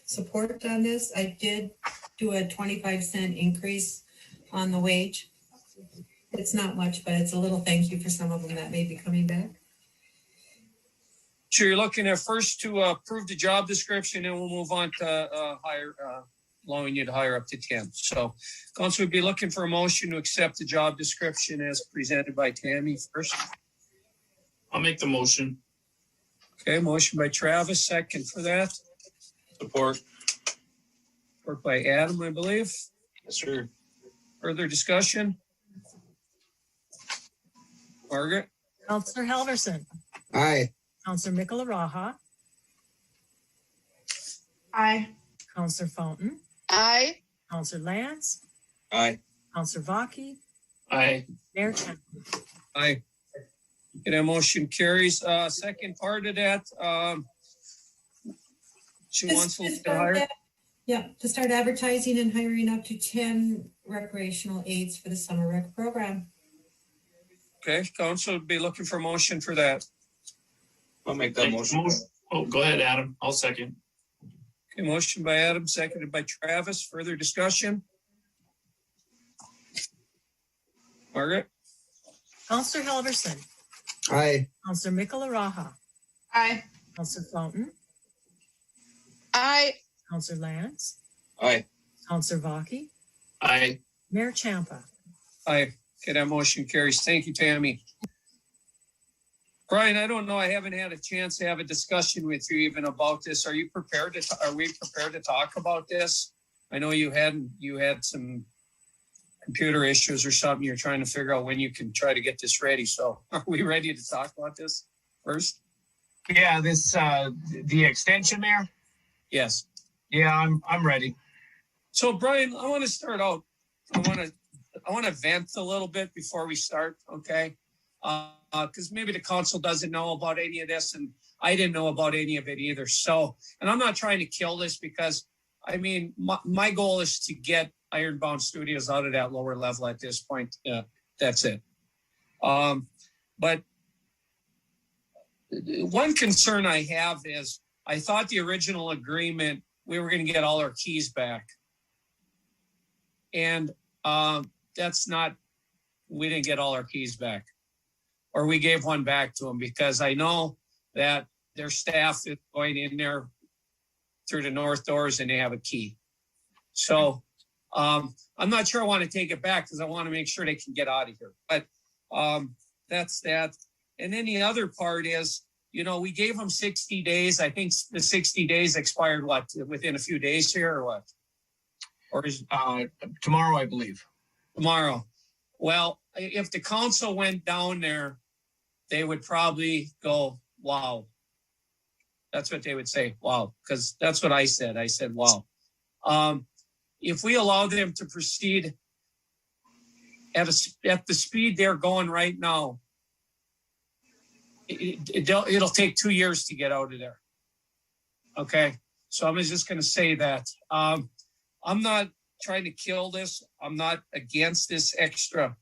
support on this. I did do a 25-cent increase on the wage. It's not much, but it's a little thank you for some of them that may be coming back. So you're looking at first to approve the job description, and we'll move on to allowing you to hire up to 10. So Council would be looking for a motion to accept the job description as presented by Tammy first. I'll make the motion. Okay, motion by Travis, second for that. Support. Support by Adam, I believe. Yes, sir. Further discussion? Margaret? Counselor Helverson. Aye. Counselor Mikala-Raha. Aye. Counselor Fountain. Aye. Counselor Lance. Aye. Counselor Baki. Aye. Mayor Champa. Aye. Okay, that motion carries. Second part of that, she wants to hire. Yeah, to start advertising and hiring up to 10 recreational aides for the summer rec program. Okay, council would be looking for a motion for that. I'll make that motion. Oh, go ahead, Adam. I'll second. Okay, motion by Adam, seconded by Travis. Further discussion? Margaret? Counselor Helverson, Aye. Counselor Mikala Raha, Aye. Counselor Fountain, Aye. Counselor Lance, Aye. Counselor Vaki, Aye. Mayor Champa. Aye. Okay, that motion carries. Thank you, Tammy. Brian, I don't know. I haven't had a chance to have a discussion with you even about this. Are we prepared to talk about this? I know you had some computer issues or something. You're trying to figure out when you can try to get this ready. So are we ready to talk about this first? Yeah, the extension, Mayor? Yes. Yeah, I'm ready. So Brian, I want to start out. I want to vent a little bit before we start, okay? Because maybe the council doesn't know about any of this, and I didn't know about any of it either. So, and I'm not trying to kill this because, I mean, my goal is to get Ironbound Studios out of that lower level at this point. That's it. But one concern I have is I thought the original agreement, we were going to get all our keys back. And that's not, we didn't get all our keys back. Or we gave one back to them because I know that their staff is going in there through the north doors and they have a key. So I'm not sure I want to take it back because I want to make sure they can get out of here. But that's that. And then the other part is, you know, we gave them 60 days. I think the 60 days expired, what, within a few days here or what? Or is tomorrow, I believe. Tomorrow. Well, if the council went down there, they would probably go, wow. That's what they would say, wow, because that's what I said. I said, wow. If we allow them to proceed at the speed they're going right now, it'll take 2 years to get out of there. Okay, so I'm just going to say that. I'm not trying to kill this. I'm not against this extra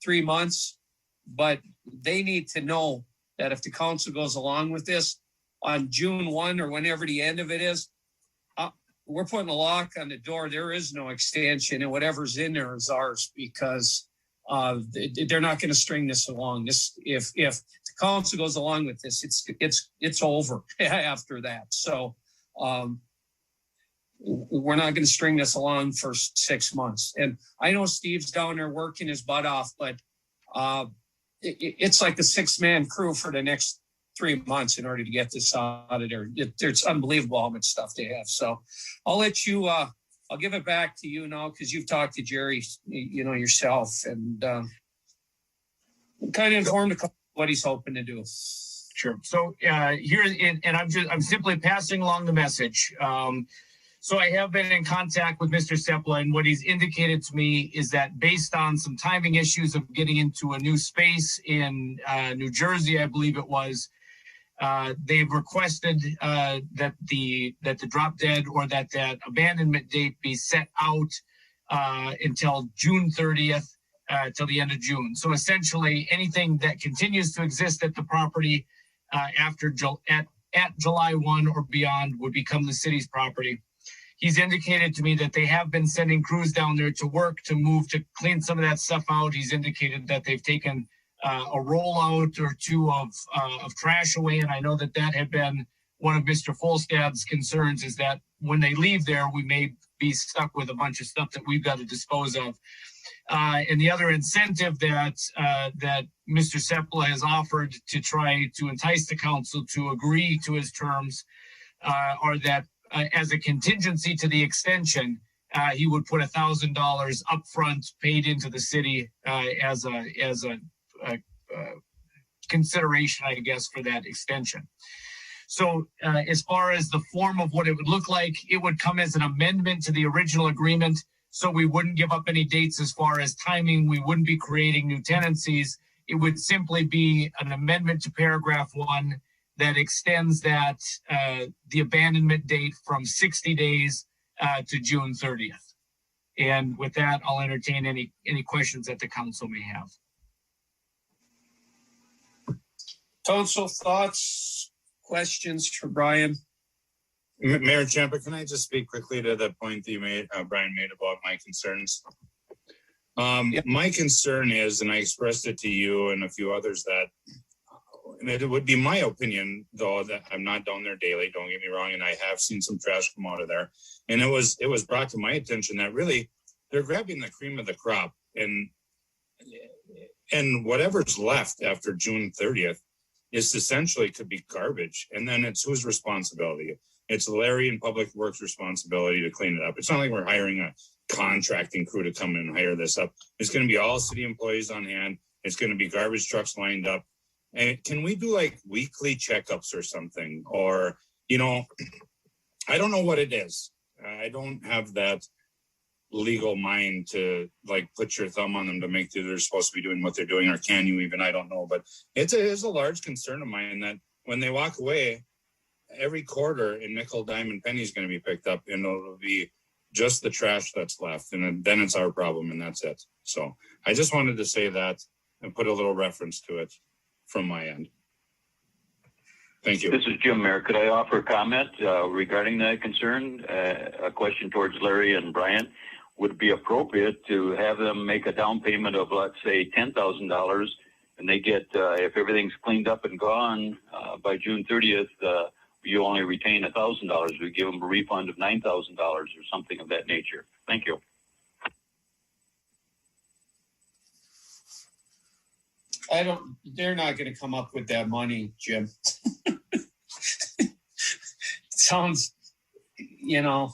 3 months, but they need to know that if the council goes along with this on June 1 or whenever the end of it is, we're putting a lock on the door. There is no extension, and whatever's in there is ours because they're not going to string this along. If the council goes along with this, it's over after that. So we're not going to string this along for 6 months. And I know Steve's down there working his butt off, but it's like a 6-man crew for the next 3 months in order to get this out of there. It's unbelievable how much stuff they have. So I'll let you, I'll give it back to you now because you've talked to Jerry, you know, yourself, and kind of informed what he's hoping to do. Sure. So I'm simply passing along the message. So I have been in contact with Mr. Sepla, and what he's indicated to me is that based on some timing issues of getting into a new space in New Jersey, I believe it was, they've requested that the drop dead or that abandonment date be set out until June 30th, till the end of June. So essentially, anything that continues to exist at the property after at July 1 or beyond would become the city's property. He's indicated to me that they have been sending crews down there to work to clean some of that stuff out. He's indicated that they've taken a rollout or two of trash away, and I know that had been one of Mr. Folstad's concerns, is that when they leave there, we may be stuck with a bunch of stuff that we've got to dispose of. And the other incentive that Mr. Sepla has offered to try to entice the council to agree to his terms are that as a contingency to the extension, he would put $1,000 upfront paid into the city as a consideration, I guess, for that extension. So as far as the form of what it would look like, it would come as an amendment to the original agreement. So we wouldn't give up any dates as far as timing. We wouldn't be creating new tenancies. It would simply be an amendment to paragraph 1 that extends the abandonment date from 60 days to June 30th. And with that, I'll entertain any questions that the council may have. Council thoughts, questions for Brian? Mayor Champa, can I just speak quickly to the point that you made, Brian made about my concerns? My concern is, and I expressed it to you and a few others, that it would be my opinion, though, that I'm not down there daily, don't get me wrong, and I have seen some trash come out of there. And it was brought to my attention that really they're grabbing the cream of the crop, and whatever's left after June 30th is essentially could be garbage. And then it's whose responsibility? It's Larry and Public Works responsibility to clean it up. It's not like we're hiring a contracting crew to come in and hire this up. It's going to be all city employees on hand. It's going to be garbage trucks lined up. And can we do like weekly checkups or something? Or, you know, I don't know what it is. I don't have that legal mind to like put your thumb on them to make sure they're supposed to be doing what they're doing, or can you even? I don't know. But it's a large concern of mine that when they walk away, every quarter in nickel, dime, and penny is going to be picked up, and it'll be just the trash that's left, and then it's our problem, and that's it. So I just wanted to say that and put a little reference to it from my end. Thank you. This is Jim, Mayor. Could I offer a comment regarding that concern? A question towards Larry and Brian. Would it be appropriate to have them make a down payment of, let's say, $10,000, and they get, if everything's cleaned up and gone by June 30th, you only retain $1,000. We give them a refund of $9,000 or something of that nature. Thank you. They're not going to come up with that money, Jim. Sounds, you know,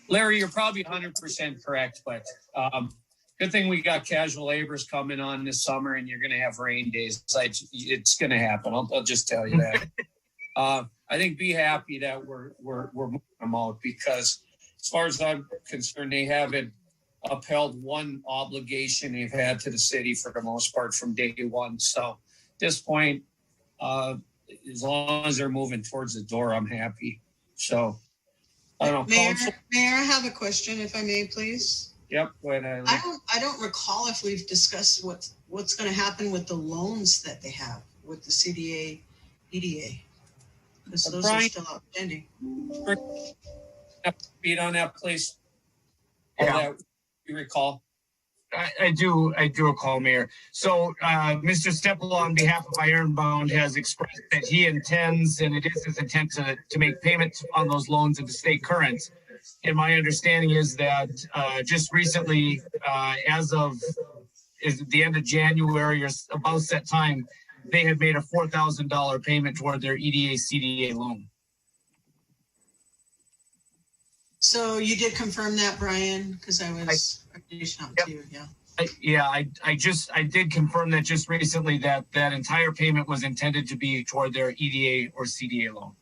Larry, you're probably 100% correct, but good thing we got casual laborers coming on this summer, and you're going to have rain days. It's going to happen. I'll just tell you that. I think be happy that we're moving them out, because as far as I'm concerned, they haven't upheld one obligation they've had to the city for the most part from day one. So at this point, as long as they're moving towards the door, I'm happy. So I don't know. Mayor, I have a question, if I may, please. Yep. I don't recall if we've discussed what's going to happen with the loans that they have with the CDA, EDA, because those are still outstanding. Beat on that, please. Yeah. You recall? I do recall, Mayor. So Mr. Steppel, on behalf of Ironbound, has expressed that he intends, and it is his intent to make payments on those loans and to stay current. And my understanding is that just recently, as of the end of January or about that time, they had made a $4,000 payment toward their EDA CDA loan. So you did confirm that, Brian, because I was reaching out to you. Yeah. I did confirm that just recently that entire payment was intended to be toward their EDA or CDA loan.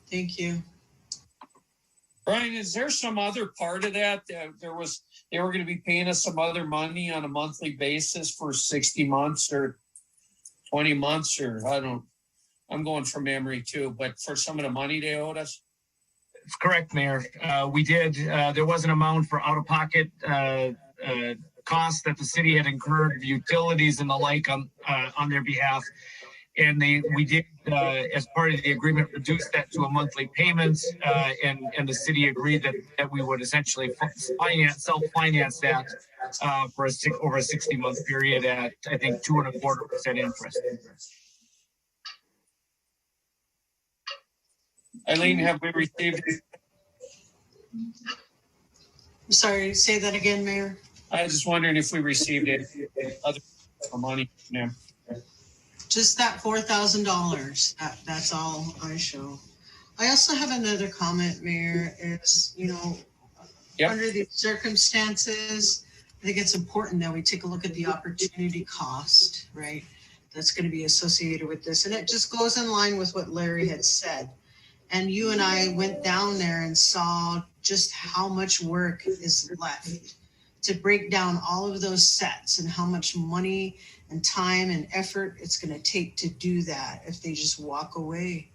Thank you. Brian, is there some other part of that? They were going to be paying us some other money on a monthly basis for 60 months or 20 months, or I'm going from memory too, but for some of the money they owed us? It's correct, Mayor. We did. There was an amount for out-of-pocket costs that the city had incurred, utilities and the like on their behalf. And we did, as part of the agreement, reduce that to a monthly payment. And the city agreed that we would essentially self-finance that for over a 60-month period at, I think, 2.25% interest. Eileen, have we received it? I'm sorry, say that again, Mayor. I was just wondering if we received it, other money. Yeah. Just that $4,000. That's all I show. I also have another comment, Mayor. Is under these circumstances, I think it's important that we take a look at the opportunity cost, right? That's going to be associated with this, and it just goes in line with what Larry had said. And you and I went down there and saw just how much work is left to break down all of those sets and how much money and time and effort it's going to take to do that if they just walk away.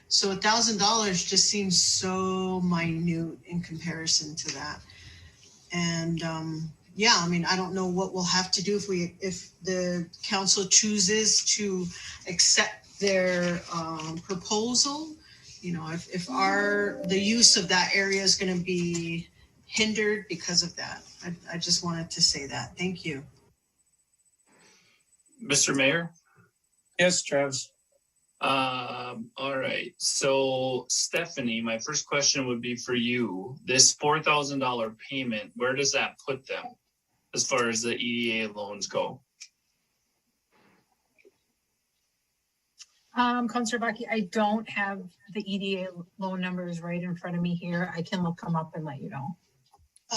So $1,000 just seems so minute in comparison to that. And yeah, I mean, I don't know what we'll have to do if the council chooses to accept their proposal. You know, if the use of that area is going to be hindered because of that. I just wanted to say that. Thank you. Mr. Mayor? Yes, Travis. All right. So Stephanie, my first question would be for you. This $4,000 payment, where does that put them as far as the EDA loans go? Councilor Bucky, I don't have the EDA loan numbers right in front of me here. I can look them up and let you know.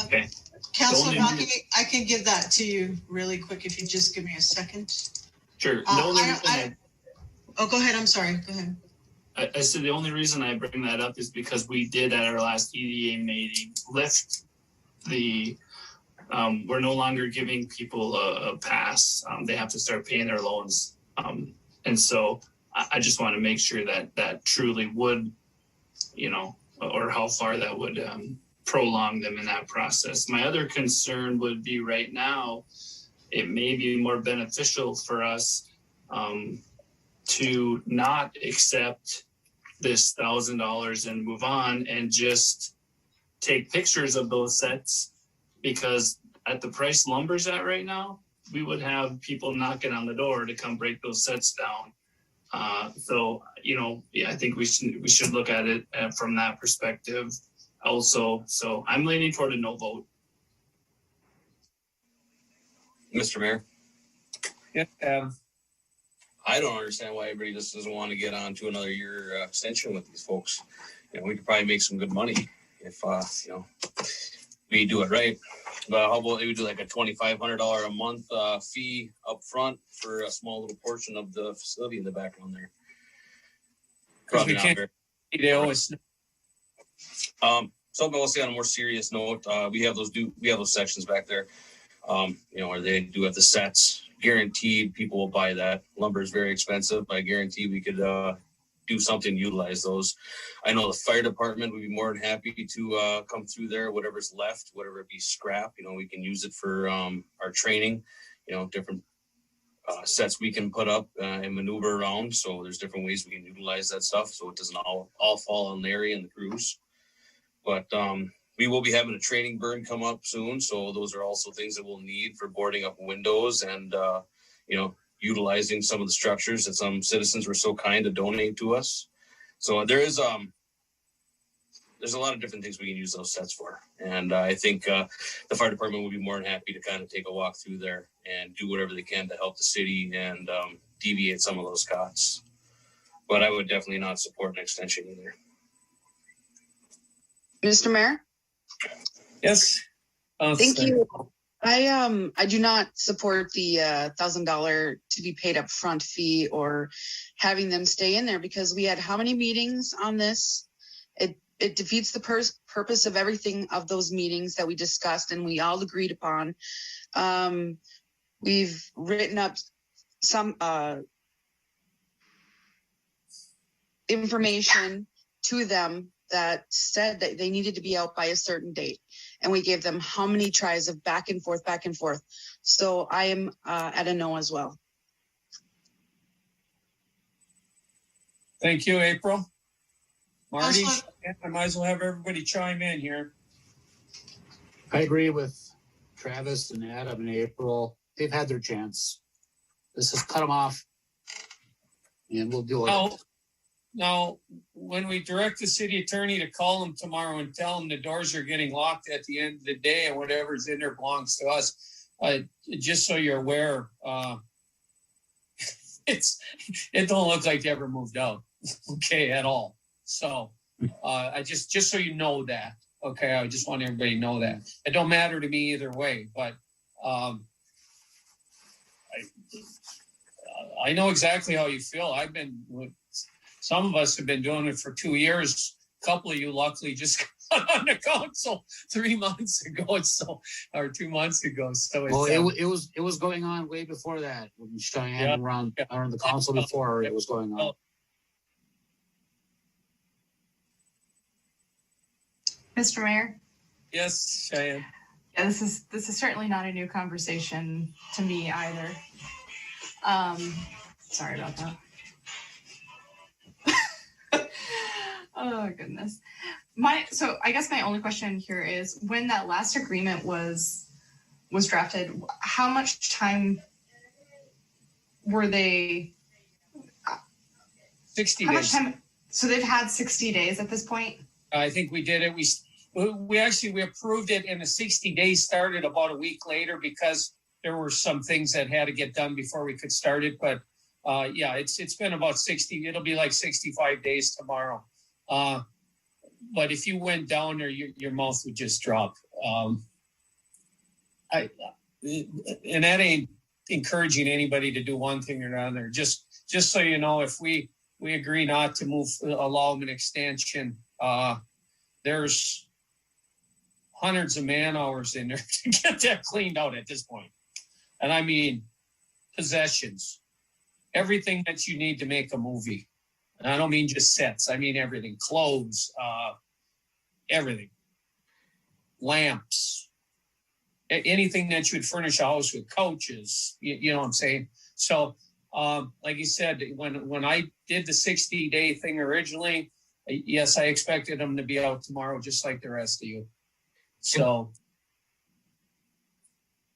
Okay. Councilor Bucky, I can give that to you really quick if you just give me a second. Sure. Oh, go ahead. I'm sorry. Go ahead. I said the only reason I bring that up is because we did at our last EDA meeting lift the, we're no longer giving people a pass. They have to start paying their loans. And so I just want to make sure that truly would, you know, or how far that would prolong them in that process. My other concern would be right now, it may be more beneficial for us to not accept this $1,000 and move on and just take pictures of those sets, because at the price lumber's at right now, we would have people knocking on the door to come break those sets down. So, you know, yeah, I think we should look at it from that perspective also. So I'm leaning toward a no vote. Mr. Mayor? Yeah, I don't understand why everybody just doesn't want to get on to another year extension with these folks. You know, we could probably make some good money if, you know, we do it right. But how about we do like a $2,500 a month fee up front for a small little portion of the facility in the background there? Probably not very. They always. Something I'll say on a more serious note, we have those sections back there, you know, where they do have the sets. Guaranteed people will buy that. Lumber is very expensive. I guarantee we could do something, utilize those. I know the fire department would be more than happy to come through there, whatever's left, whatever it be scrap, you know, we can use it for our training, you know, different sets we can put up and maneuver around. So there's different ways we can utilize that stuff so it doesn't all fall on Larry and the crews. But we will be having a training burn come up soon. So those are also things that we'll need for boarding up windows and, you know, utilizing some of the structures that some citizens were so kind to donate to us. So there's a lot of different things we can use those sets for. And I think the fire department would be more than happy to kind of take a walk through there and do whatever they can to help the city and deviate some of those costs. But I would definitely not support an extension either. Mr. Mayor? Yes. Thank you. I do not support the $1,000 to be paid up front fee or having them stay in there, because we had how many meetings on this? It defeats the purpose of everything of those meetings that we discussed and we all agreed upon. We've written up some information to them that said that they needed to be out by a certain date. And we gave them how many tries of back and forth. So I am at a no as well. Thank you, April. Marty, I might as well have everybody chime in here. I agree with Travis and Adam and April. They've had their chance. This has cut them off. And we'll do it. Now, when we direct the city attorney to call them tomorrow and tell them the doors are getting locked at the end of the day and whatever's in there belongs to us, just so you're aware, it don't look like they ever moved out, okay, at all. So I just so you know that, okay, I just want everybody to know that. It don't matter to me either way, but I know exactly how you feel. Some of us have been doing it for 2 years. A couple of you luckily just got on the council 3 months ago, or 2 months ago. So it was going on way before that. When Cheyenne around the council before, it was going on. Mr. Mayor? Yes, Cheyenne. Yeah, this is certainly not a new conversation to me either. Sorry about that. Oh goodness. So I guess my only question here is when that last agreement was drafted, how much time were they 60 how days. much time so they've had 60 days at this point? I think we did it. We approved it, and the 60 days started about a week later because there were some things that had to get done before we could start it. But yeah, it's been about 60. It'll be like 65 days tomorrow. But if you went down there, your mouth would just drop. And that ain't encouraging anybody to do one thing or another. Just so you know, if we agree not to allow them an extension, there's hundreds of man hours in there to get that cleaned out at this point. And I mean, possessions, everything that you need to make a movie. And I don't mean just sets. I mean everything, clothes, everything, lamps, anything that you would furnish a house with, couches, you know what I'm saying? So, like you said, when I did the 60-day thing originally, yes, I expected them to be out tomorrow, just like the rest of you. So,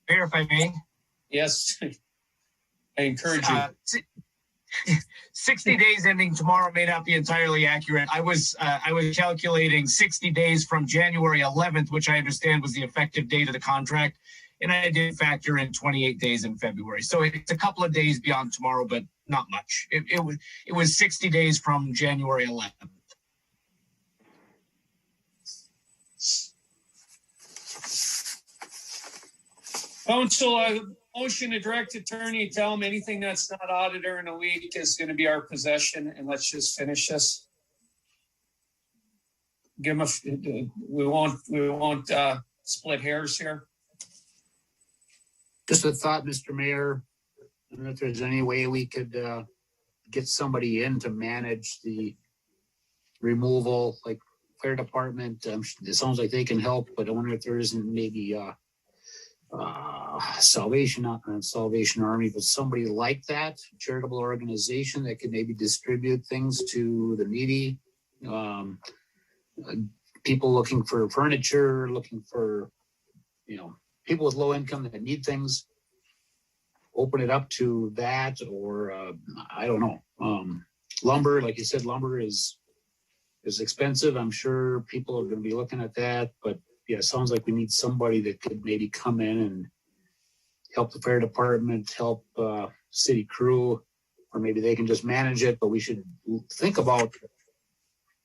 Mayor, if I may. Yes, I encourage you. 60 days ending tomorrow may not be entirely accurate. I was calculating 60 days from January 11th, which I understand was the effective date of the contract, and I did factor in 28 days in February. So it's a couple of days beyond tomorrow, but not much. It was 60 days from January 11th. Council, motion to direct attorney, tell them anything that's not auditor in a week is going to be our possession, and let's just finish this. Give them we won't split hairs here. Just a thought, Mr. Mayor. I don't know if there's any way we could get somebody in to manage the removal, like fire department. It sounds like they can help, but I wonder if there isn't maybe Salvation Army, but somebody like that, charitable organization that could maybe distribute things to the needy, people looking for furniture, looking for, people with low income that need things. Open it up to that, or I don't know. Lumber, like you said, lumber is expensive. I'm sure people are going to be looking at that, but yeah, it sounds like we need somebody that could maybe come in and help the fire department, help city crew, or maybe they can just manage it. But we should think about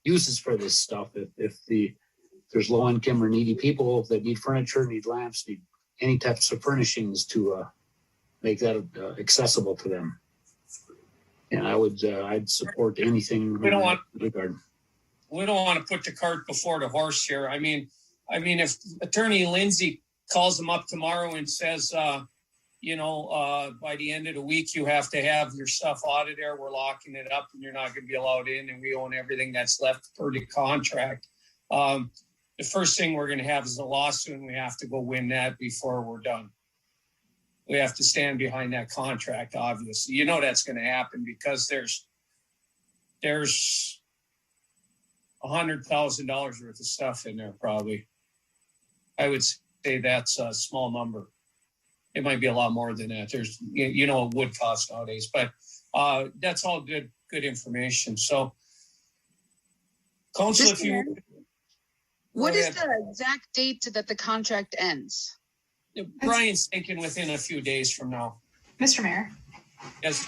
uses for this stuff. If there's low income or needy people that need furniture, need lamps, need any types of furnishings to make that accessible to them. And I'd support anything We don't want regard. We don't want to put the cart before the horse here. I mean, if Attorney Lindsay calls them up tomorrow and says, by the end of the week, you have to have your stuff audited there, we're locking it up and you're not going to be allowed in, and we own everything that's left per the contract. The first thing we're going to have is a lawsuit, and we have to go win that before we're done. We have to stand behind that contract, obviously. That's going to happen because there's $100,000 worth of stuff in there, probably. I would say that's a small number. It might be a lot more than that. There's, what wood costs nowadays, but that's all good information. So, Council, if you... What is the exact date that the contract ends? Brian's thinking within a few days from now. Mr. Mayor? Yes.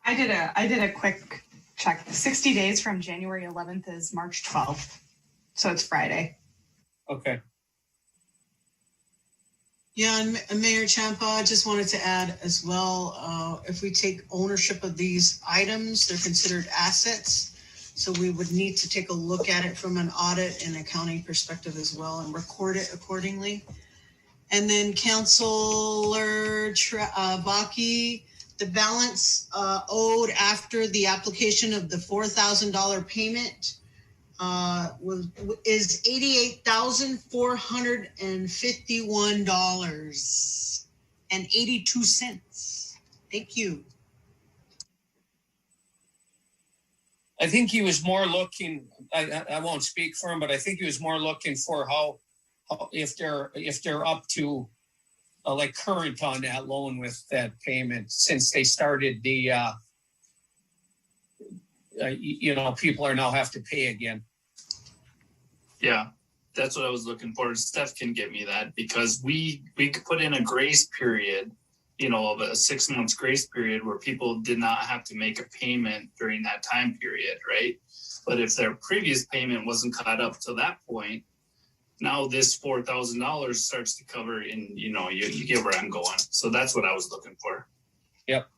I did a quick check. 60 days from January 11th is March 12th. So it's Friday. Okay. Yeah, and Mayor Champa, I just wanted to add as well, if we take ownership of these items, they're considered assets. So we would need to take a look at it from an audit and accounting perspective as well and record it accordingly. And then Councilor Baki, the balance owed after the application of the $4,000 payment, is $88,451.82. Thank you. I think he was more looking, I won't speak for him, but I think he was more looking for how if they're up to like current on that loan with that payment since they started the people are now have to pay again. Yeah, that's what I was looking for. Steph can get me that because we could put in a grace period, of a 6 months grace period where people did not have to make a payment during that time period, right? But if their previous payment wasn't caught up to that point, now this $4,000 starts to cover you get where I'm going. So that's what I was looking for. Yep.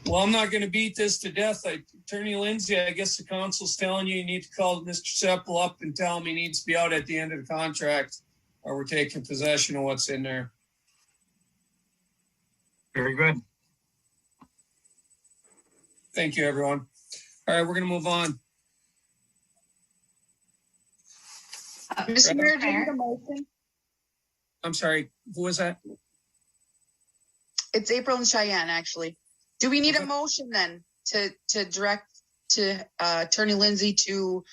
Well, I'm not going to beat this to death. Attorney Lindsay, I guess the council's telling you need to call Mr. Seppel up and tell him he needs to be out at the end of the contract or we're taking possession of what's in there. Very good. Thank you, everyone. All right, we're going to move on. Mr. Mayor, do you need a motion? I'm sorry, who was that? It's April and Cheyenne, actually. Do we need a motion then to direct to Attorney Lindsay to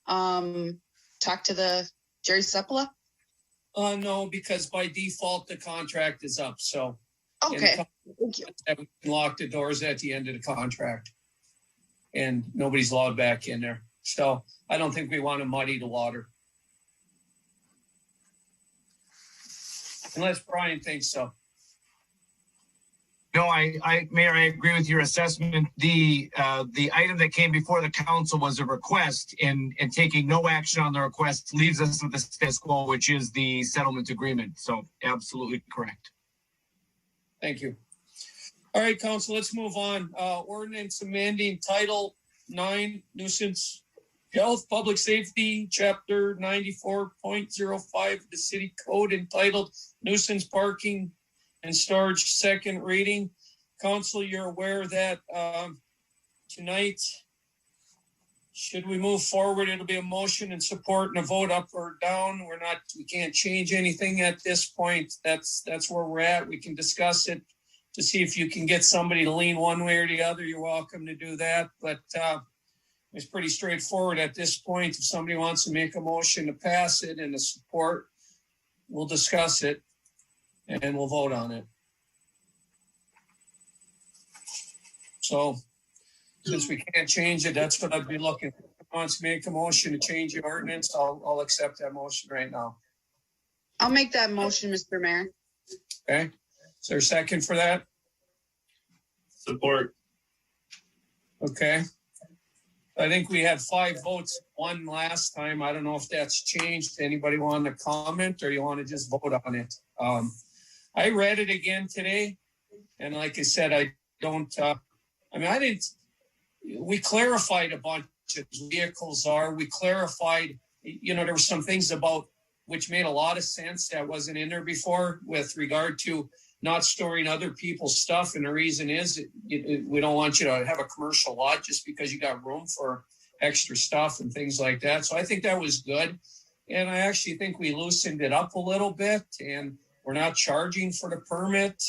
talk to the Jerry Seppala? No, because by default the contract is up. So okay, thank you. We can lock the doors at the end of the contract, and nobody's allowed back in there. So I don't think we want to muddy the water, unless Brian thinks so. No, Mayor, I agree with your assessment. The item that came before the council was a request, and taking no action on the request leaves us with the status quo, which is the settlement agreement. So absolutely correct. Thank you. All right, council, let's move on. Ordinance amending Title 9 Nuisance Health Public Safety, Chapter 94.05 of the City Code entitled Nuisance Parking and Storage, second reading. Council, you're aware that tonight, should we move forward, it'll be a motion and support and a vote up or down. We can't change anything at this point. That's where we're at. We can discuss it to see if you can get somebody to lean one way or the other. You're welcome to do that. But it's pretty straightforward at this point. If somebody wants to make a motion to pass it and a support, we'll discuss it and we'll vote on it. So since we can't change it, that's what I'd be looking for. If wants to make a motion to change the ordinance, I'll accept that motion right now. I'll make that motion, Mr. Mayor. Okay. Is there a second for that? Support. Okay. I think we had 5 votes, 1 last time. I don't know if that's changed. Anybody want to comment or you want to just vote on it? I read it again today. And like I said, we clarified a bunch of vehicles we clarified, there were some things about which made a lot of sense that wasn't in there before with regard to not storing other people's stuff. And the reason is we don't want you to have a commercial lot just because you got room for extra stuff and things like that. So I think that was good. And I actually think we loosened it up a little bit and we're not charging for the permit.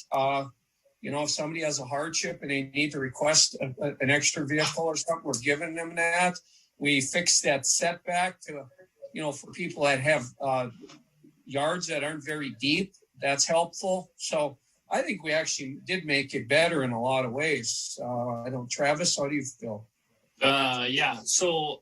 If somebody has a hardship and they need to request an extra vehicle or something, we're giving them that. We fixed that setback to, for people that have yards that aren't very deep. That's helpful. So I think we actually did make it better in a lot of ways. Travis, how do you feel? Yeah. So,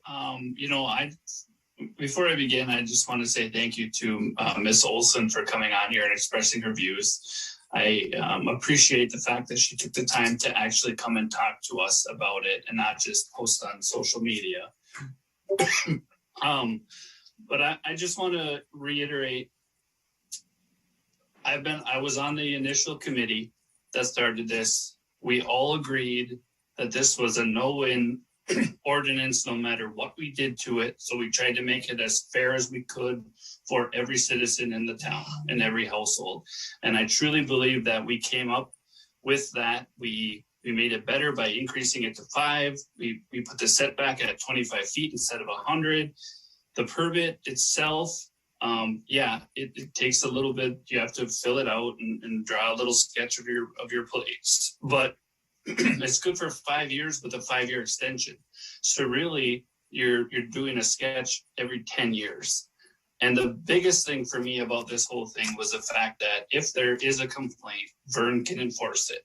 before I begin, I just want to say thank you to Ms. Olson for coming on here and expressing her views. I appreciate the fact that she took the time to actually come and talk to us about it and not just post on social media. But I just want to reiterate, I was on the initial committee that started this. We all agreed that this was a no-win ordinance, no matter what we did to it. So we tried to make it as fair as we could for every citizen in the town and every household. And I truly believe that we came up with that. We We made it better by increasing it to 5. We put the setback at 25 feet instead of 100. The permit itself, it takes a little bit. You have to fill it out and draw a little sketch of your place. But it's good for 5 years with a 5-year extension. So really, you're doing a sketch every 10 years. And the biggest thing for me about this whole thing was the fact that if there is a complaint, Vern can enforce it.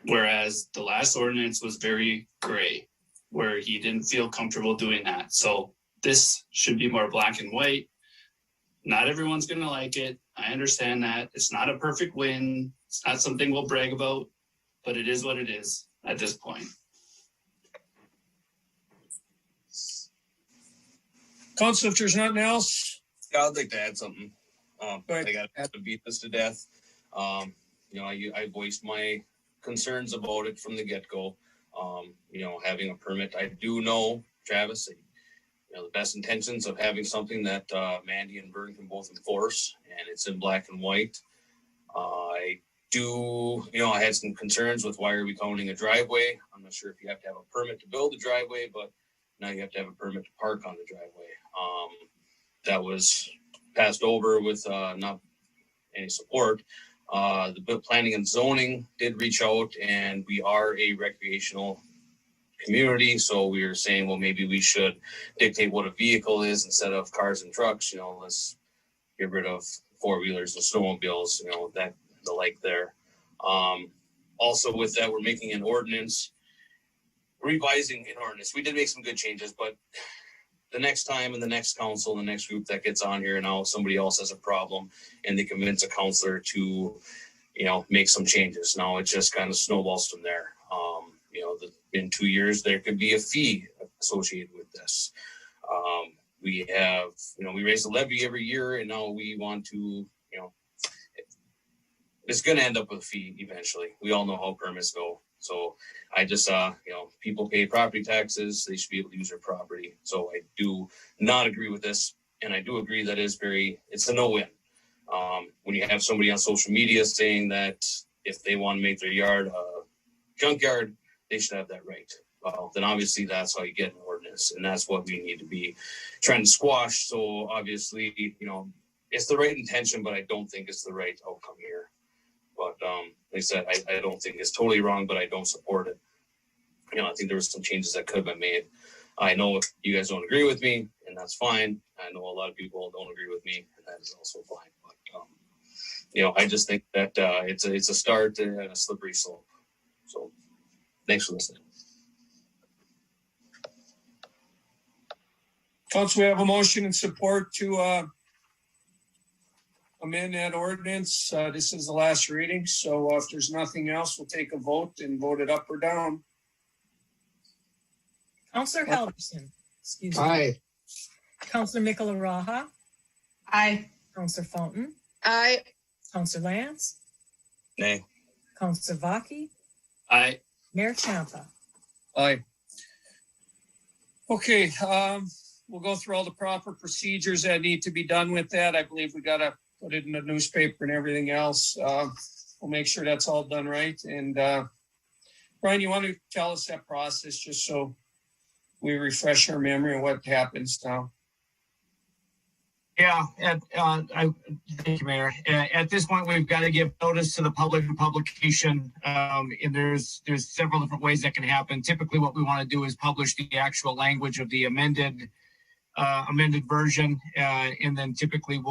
Whereas the last ordinance was very gray, where he didn't feel comfortable doing that. So this should be more black and white. Not everyone's going to like it. I understand that. It's not a perfect win. It's not something we'll brag about, but it is what it is at this point. Council, if there's nothing else. Yeah, I'd like to add something. I got to beat this to death. I voiced my concerns about it from the get-go. Having a permit, I do know, Travis, the best intentions of having something that Mandy and Vern can both enforce, and it's in black and white. I had some concerns with why are we counting a driveway. I'm not sure if you have to have a permit to build a driveway, but now you have to have a permit to park on the driveway. That was passed over with not any support. The planning and zoning did reach out, and we are a recreational community. So we were saying, well, maybe we should dictate what a vehicle is instead of cars and trucks. Let's get rid of 4-wheelers and snowmobiles, that the like there. Also with that, we're making an ordinance, revising an ordinance. We did make some good changes, but the next time in the next council, the next group that gets on here, now somebody else has a problem and they convince a councilor to, make some changes. Now it just kind of snowballs from there. In 2 years, there could be a fee associated with this. We have, we raise the levy every year, and now we want to, it's going to end up with a fee eventually. We all know how permits go. So I just, people pay property taxes. They should be able to use their property. So I do not agree with this. And I do agree that it's a no-win. When you have somebody on social media saying that if they want to make their yard a junkyard, they should have that right. Well, then obviously that's how you get an ordinance. And that's what we need to be trying to squash. So obviously, it's the right intention, but I don't think it's the right outcome here. But like I said, I don't think it's totally wrong, but I don't support it. I think there was some changes that could have been made. I know if you guys don't agree with me, and that's fine. I know a lot of people don't agree with me, and that is also fine. But I just think that it's a start and a slippery slope. So thanks for listening. Council, we have a motion and support to amend that ordinance. This is the last reading, so if there's nothing else, we'll take a vote and vote it up or down. Councillor Halverson. Excuse me. Aye. Councillor Michelaraha. Aye. Councillor Fountain. Aye. Councillor Lance. Nay. Councillor Vaki. Aye. Mayor Champa. Aye. Okay, we'll go through all the proper procedures that need to be done with that. I believe we got to put it in the newspaper and everything else. We'll make sure that's all done right. And Brian, you want to tell us that process just so we refresh our memory of what happens now? Yeah, thank you, Mayor. At this point, we've got to give notice to the public and publication, and there's several different ways that can happen. Typically, what we want to do is publish the actual language of the amended version, and then typically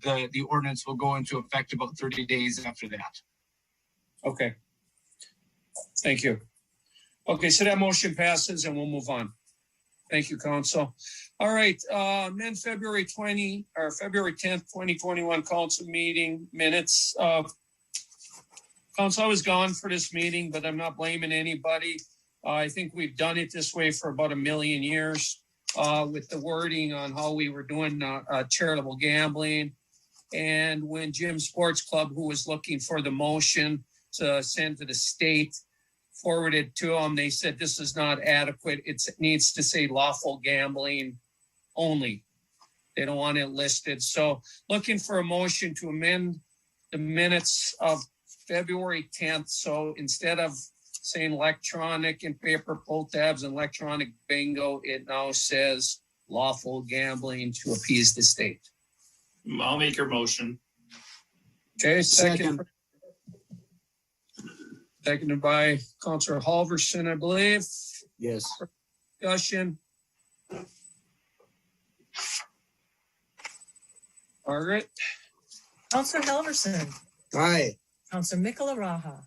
the ordinance will go into effect about 30 days after that. Okay. Thank you. Okay, so that motion passes and we'll move on. Thank you, Council. All right, then February 10th, 2021 council meeting minutes. Council, I was gone for this meeting, but I'm not blaming anybody. I think we've done it this way for about 1 million years with the wording on how we were doing charitable gambling. And when Jim Sports Club, who was looking for the motion to send to the state, forwarded to them, they said this is not adequate. It needs to say lawful gambling only. They don't want it listed. So looking for a motion to amend the minutes of February 10th. So instead of saying electronic and paper pull tabs and electronic bingo. It now says lawful gambling to appease the state. I'll make your motion. Okay, seconded by Councillor Halverson, I believe. Yes. Discussion. Margaret? Councillor Helverson. Aye. Councillor Mikuláraha.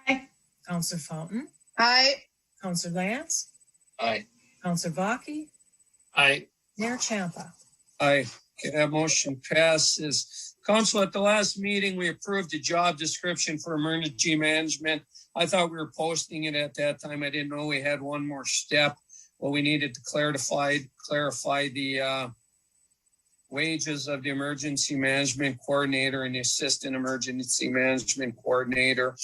Aye. Councillor Fountain. Aye. Councillor Lance. Aye. Councillor Baki. Aye. Mayor Champa. Aye. Okay, that motion passes. Council, at the last meeting, we approved the job description for emergency management. I thought we were posting it at that time. I didn't know we had one more step. Well, we needed to clarify the wages of the emergency management coordinator and the assistant emergency management coordinator.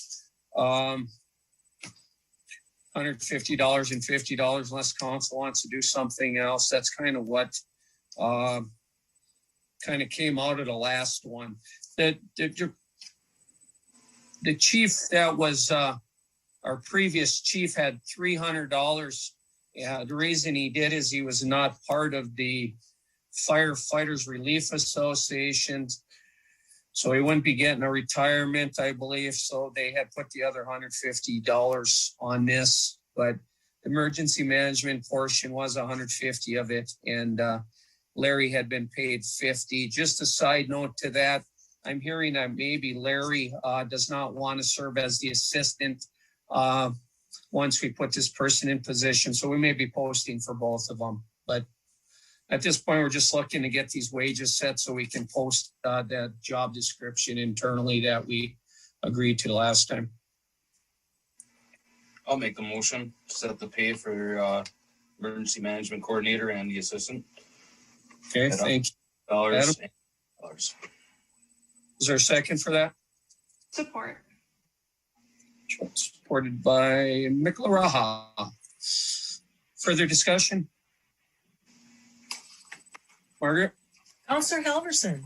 $150 and $50 unless council wants to do something else. That's kind of what kind of came out of the last one. The chief that was our previous chief had $300. The reason he did is he was not part of the Firefighters Relief Association, so he wouldn't be getting a retirement, I believe. So they had put the other $150 on this, but the emergency management portion was $150 of it, and Larry had been paid $50. Just a side note to that, I'm hearing that maybe Larry does not want to serve as the assistant once we put this person in position. So we may be posting for both of them. But at this point, we're just looking to get these wages set so we can post that job description internally that we agreed to last time. I'll make the motion to set the pay for emergency management coordinator and the assistant. Okay, thank you. Dollars. Is there a second for that? Support. Supported by Mikuláraha. Further discussion? Margaret? Councillor Helverson.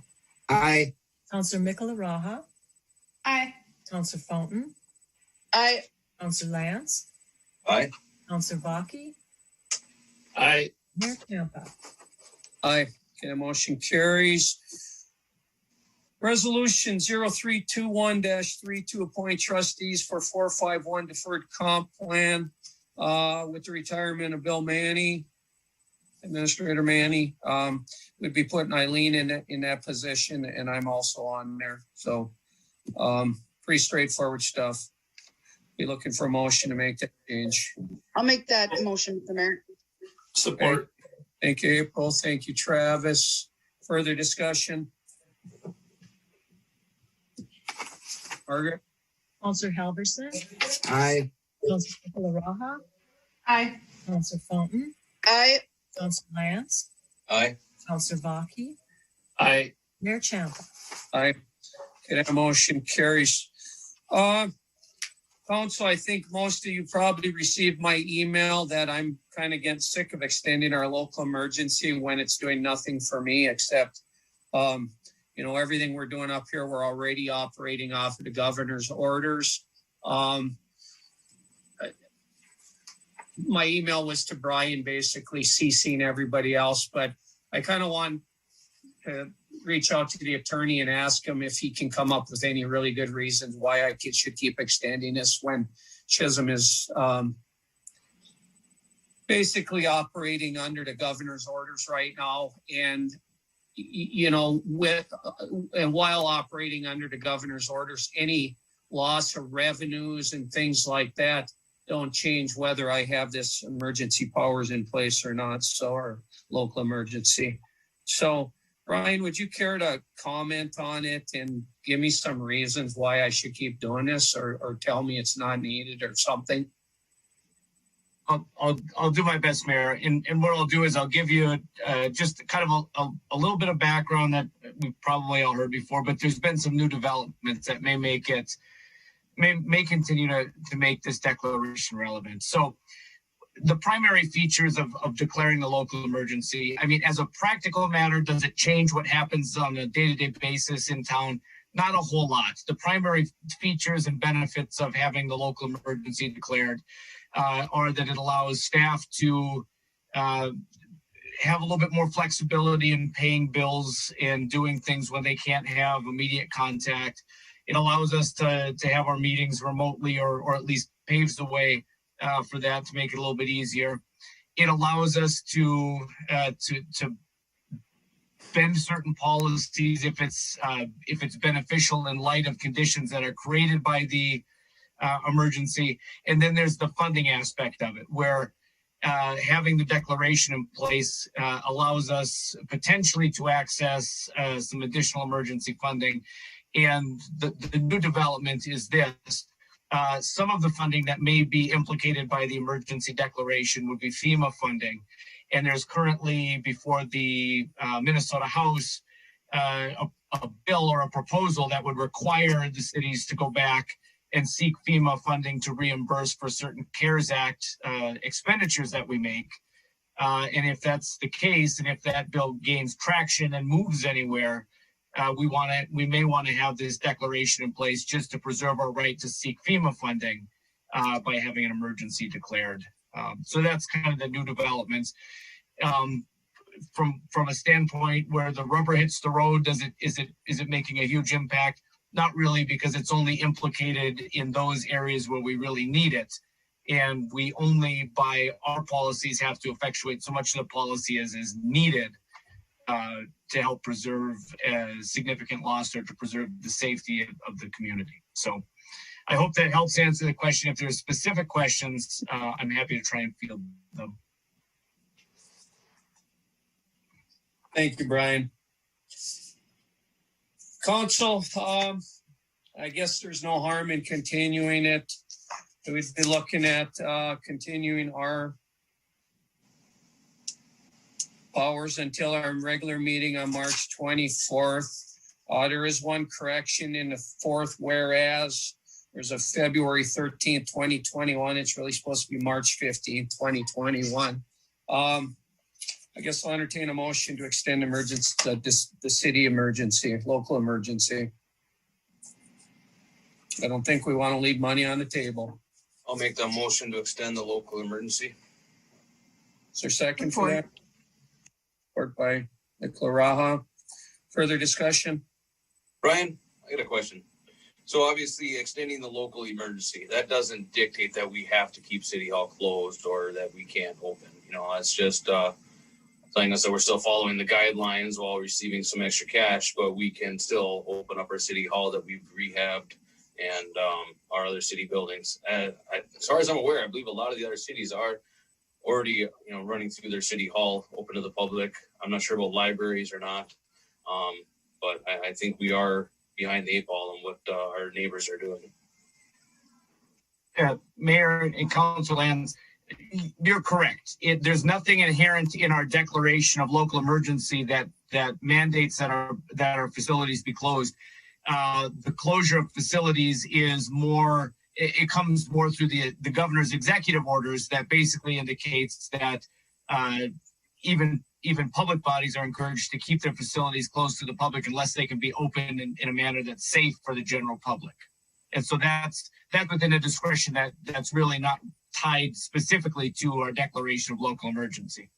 Aye. Councillor Mikuláraha. Aye. Councillor Fountain. Aye. Councillor Lance. Aye. Councillor Baki. Aye. Mayor Champa. Aye. Okay, the motion carries. Resolution 0321-32 appoint trustees for 451 deferred comp plan with the retirement of Bill Manny, Administrator Manny. We'd be putting Eileen in that position, and I'm also on there. So pretty straightforward stuff. Be looking for a motion to make that change. I'll make that motion, Mr. Mayor. Support. Okay. Thank you, April. Thank you, Travis. Further discussion? Margaret? Councillor Helverson. Aye. Councillor Mikuláraha. Aye. Councillor Fountain. Aye. Councillor Lance. Aye. Councillor Baki. Aye. Mayor Champa. Aye. Okay, that motion carries. Council, I think most of you probably received my email that I'm kind of getting sick of extending our local emergency when it's doing nothing for me except, everything we're doing up here, we're already operating off of the governor's orders. My email was to Brian, basically CCing everybody else, but I kind of want to reach out to the attorney and ask him if he can come up with any really good reasons why I should keep extending this when Chisholm is basically operating under the governor's orders right now. And, while operating under the governor's orders, any loss of revenues and things like that don't change whether I have this emergency powers in place or not. So, or local emergency. So, Brian, would you care to comment on it and give me some reasons why I should keep doing this, or tell me it's not needed or something? I'll do my best, Mayor. And what I'll do is I'll give you just kind of a little bit of background that we've probably all heard before, but there's been some new developments that may make it, may continue to make this declaration relevant. So the primary features of declaring a local emergency, I mean, as a practical matter, does it change what happens on a day-to-day basis in town? not a whole lot. The primary features and benefits of having the local emergency declared are that it allows staff to have a little bit more flexibility in paying bills and doing things when they can't have immediate contact. It allows us to have our meetings remotely, or at least paves the way for that to make it a little bit easier. It allows us to bend certain policies if it's beneficial in light of conditions that are created by the emergency. And then there's the funding aspect of it, where having the declaration in place allows us potentially to access some additional emergency funding. And the new development is this. Some of the funding that may be implicated by the emergency declaration would be FEMA funding. And there's currently before the Minnesota House a bill or a proposal that would require the cities to go back and seek FEMA funding to reimburse for certain CARES Act expenditures that we make. And if that's the case, and if that bill gains traction and moves anywhere, we may want to have this declaration in place just to preserve our right to seek FEMA funding by having an emergency declared. So that's kind of the new developments. From a standpoint where the rubber hits the road, is it making a huge impact? Not really, because it's only implicated in those areas where we really need it. And we only, by our policies, have to effectuate so much of the policy as is needed to help preserve significant loss or to preserve the safety of the community. So I hope that helps answer the question. If there's specific questions, I'm happy to try and field them. Thank you, Brian. Council, I guess there's no harm in continuing it. We'd be looking at continuing our powers until our regular meeting on March 24th. There is one correction in the fourth whereas. There's a February 13th, 2021. It's really supposed to be March 15th, 2021. I guess I'll entertain a motion to extend emergency, the city emergency, local emergency. I don't think we want to leave money on the table. I'll make that motion to extend the local emergency. Is there a second for that? Support by Nicola Raha. Further discussion? Brian, I got a question. So obviously extending the local emergency, that doesn't dictate that we have to keep City Hall closed or that we can't open. You know, it's just telling us that we're still following the guidelines while receiving some extra cash, but we can still open up our City Hall that we've rehabbed and our other city buildings. As far as I'm aware, I believe a lot of the other cities are already, running through their City Hall open to the public. I'm not sure about libraries or not, but I think we are behind the eight ball on what our neighbors are doing. Mayor and Council Lands, you're correct. There's nothing inherent in our declaration of local emergency that mandates that our facilities be closed. The closure of facilities is more. It comes more through the governor's executive orders that basically indicates that even public bodies are encouraged to keep their facilities closed to the public unless they can be open in a manner that's safe for the general public. And so that's within a discretion that's really not tied specifically to our declaration of local emergency.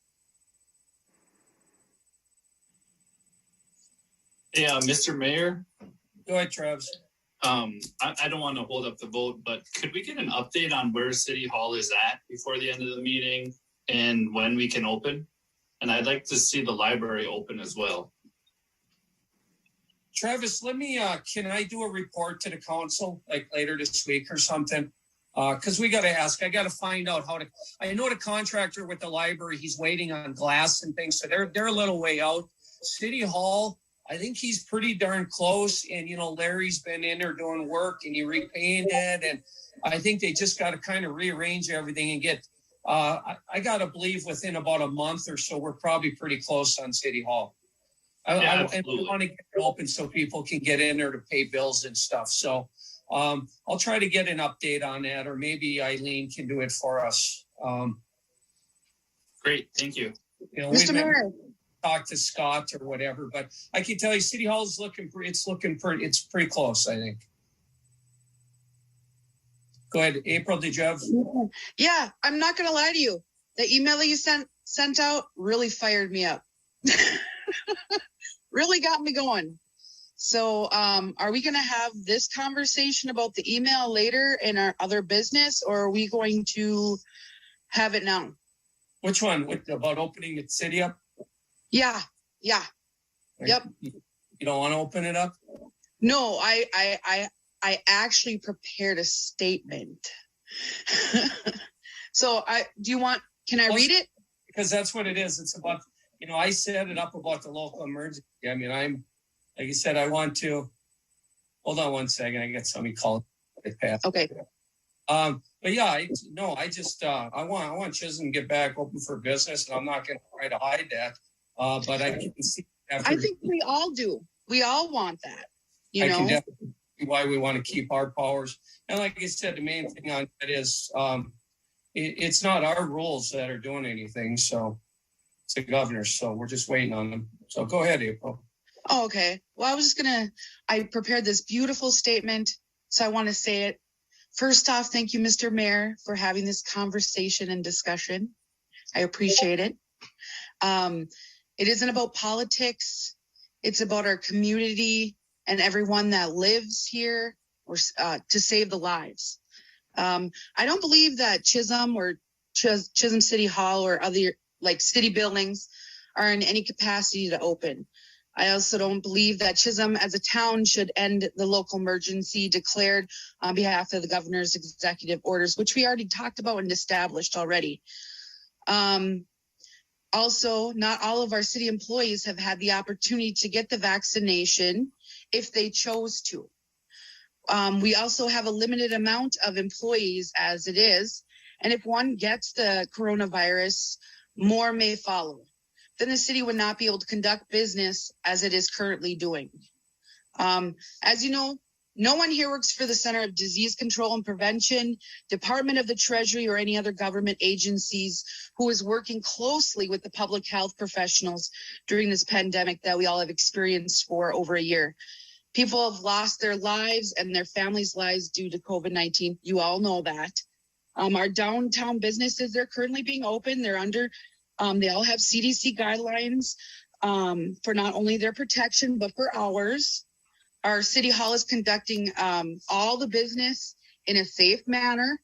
Yeah, Mr. Mayor. Go ahead, Travis. I don't want to hold up the vote, but could we get an update on where City Hall is at before the end of the meeting and when we can open? And I'd like to see the library open as well. Travis, can I do a report to the council like later this week or something? Because we got to ask, I got to find out I know the contractor with the library, he's waiting on glass and things. So they're a little way out. City Hall, I think he's pretty darn close. And, Larry's been in there doing work and he repainted. And I think they just got to kind of rearrange everything and get, I got to believe within about a month or so, we're probably pretty close on City Hall. I want to get it open so people can get in there to pay bills and stuff. So I'll try to get an update on that, or maybe Eileen can do it for us. Great, thank you. Mr. Mayor. talk to Scott or whatever, but I can tell you City Hall is it's pretty close, I think. Go ahead, April, did you have? Yeah, I'm not gonna lie to you. The email that you sent out really fired me up. Really got me going. So are we gonna have this conversation about the email later in our other business, or are we going to have it now? Which one? About opening the city up? Yeah. Yep. You don't want to open it up? No, I actually prepared a statement. So can I read it? Because that's what it is. It's about, I set it up about the local emergency. I mean, like you said, I want to, hold on one second. I got somebody called. Okay. But yeah, I want Chisholm to get back open for business, and I'm not going to try to hide that. But I can see I think we all do. We all want that. I can definitely see why we want to keep our powers. And like I said, the main thing on that is it's not our rules that are doing anything. So it's the governor's. So we're just waiting on them. So go ahead, April. Oh, okay. Well, I prepared this beautiful statement, so I want to say it. First off, thank you, Mr. Mayor, for having this conversation and discussion. I appreciate it. It isn't about politics. It's about our community and everyone that lives here, or to save the lives. I don't believe that Chisholm or Chisholm City Hall or other city buildings are in any capacity to open. I also don't believe that Chisholm as a town should end the local emergency declared on behalf of the governor's executive orders, which we already talked about and established already. Also, not all of our city employees have had the opportunity to get the vaccination if they chose to. We also have a limited amount of employees as it is, and if one gets the coronavirus, more may follow. Then the city would not be able to conduct business as it is currently doing. As you know, no one here works for the Center of Disease Control and Prevention, Department of the Treasury, or any other government agencies who is working closely with the public health professionals during this pandemic that we all have experienced for over a year. People have lost their lives and their families' lives due to COVID-19. You all know that. Our downtown businesses, they're currently being open. They're under they all have CDC guidelines for not only their protection, but for ours. Our city hall is conducting all the business in a safe manner.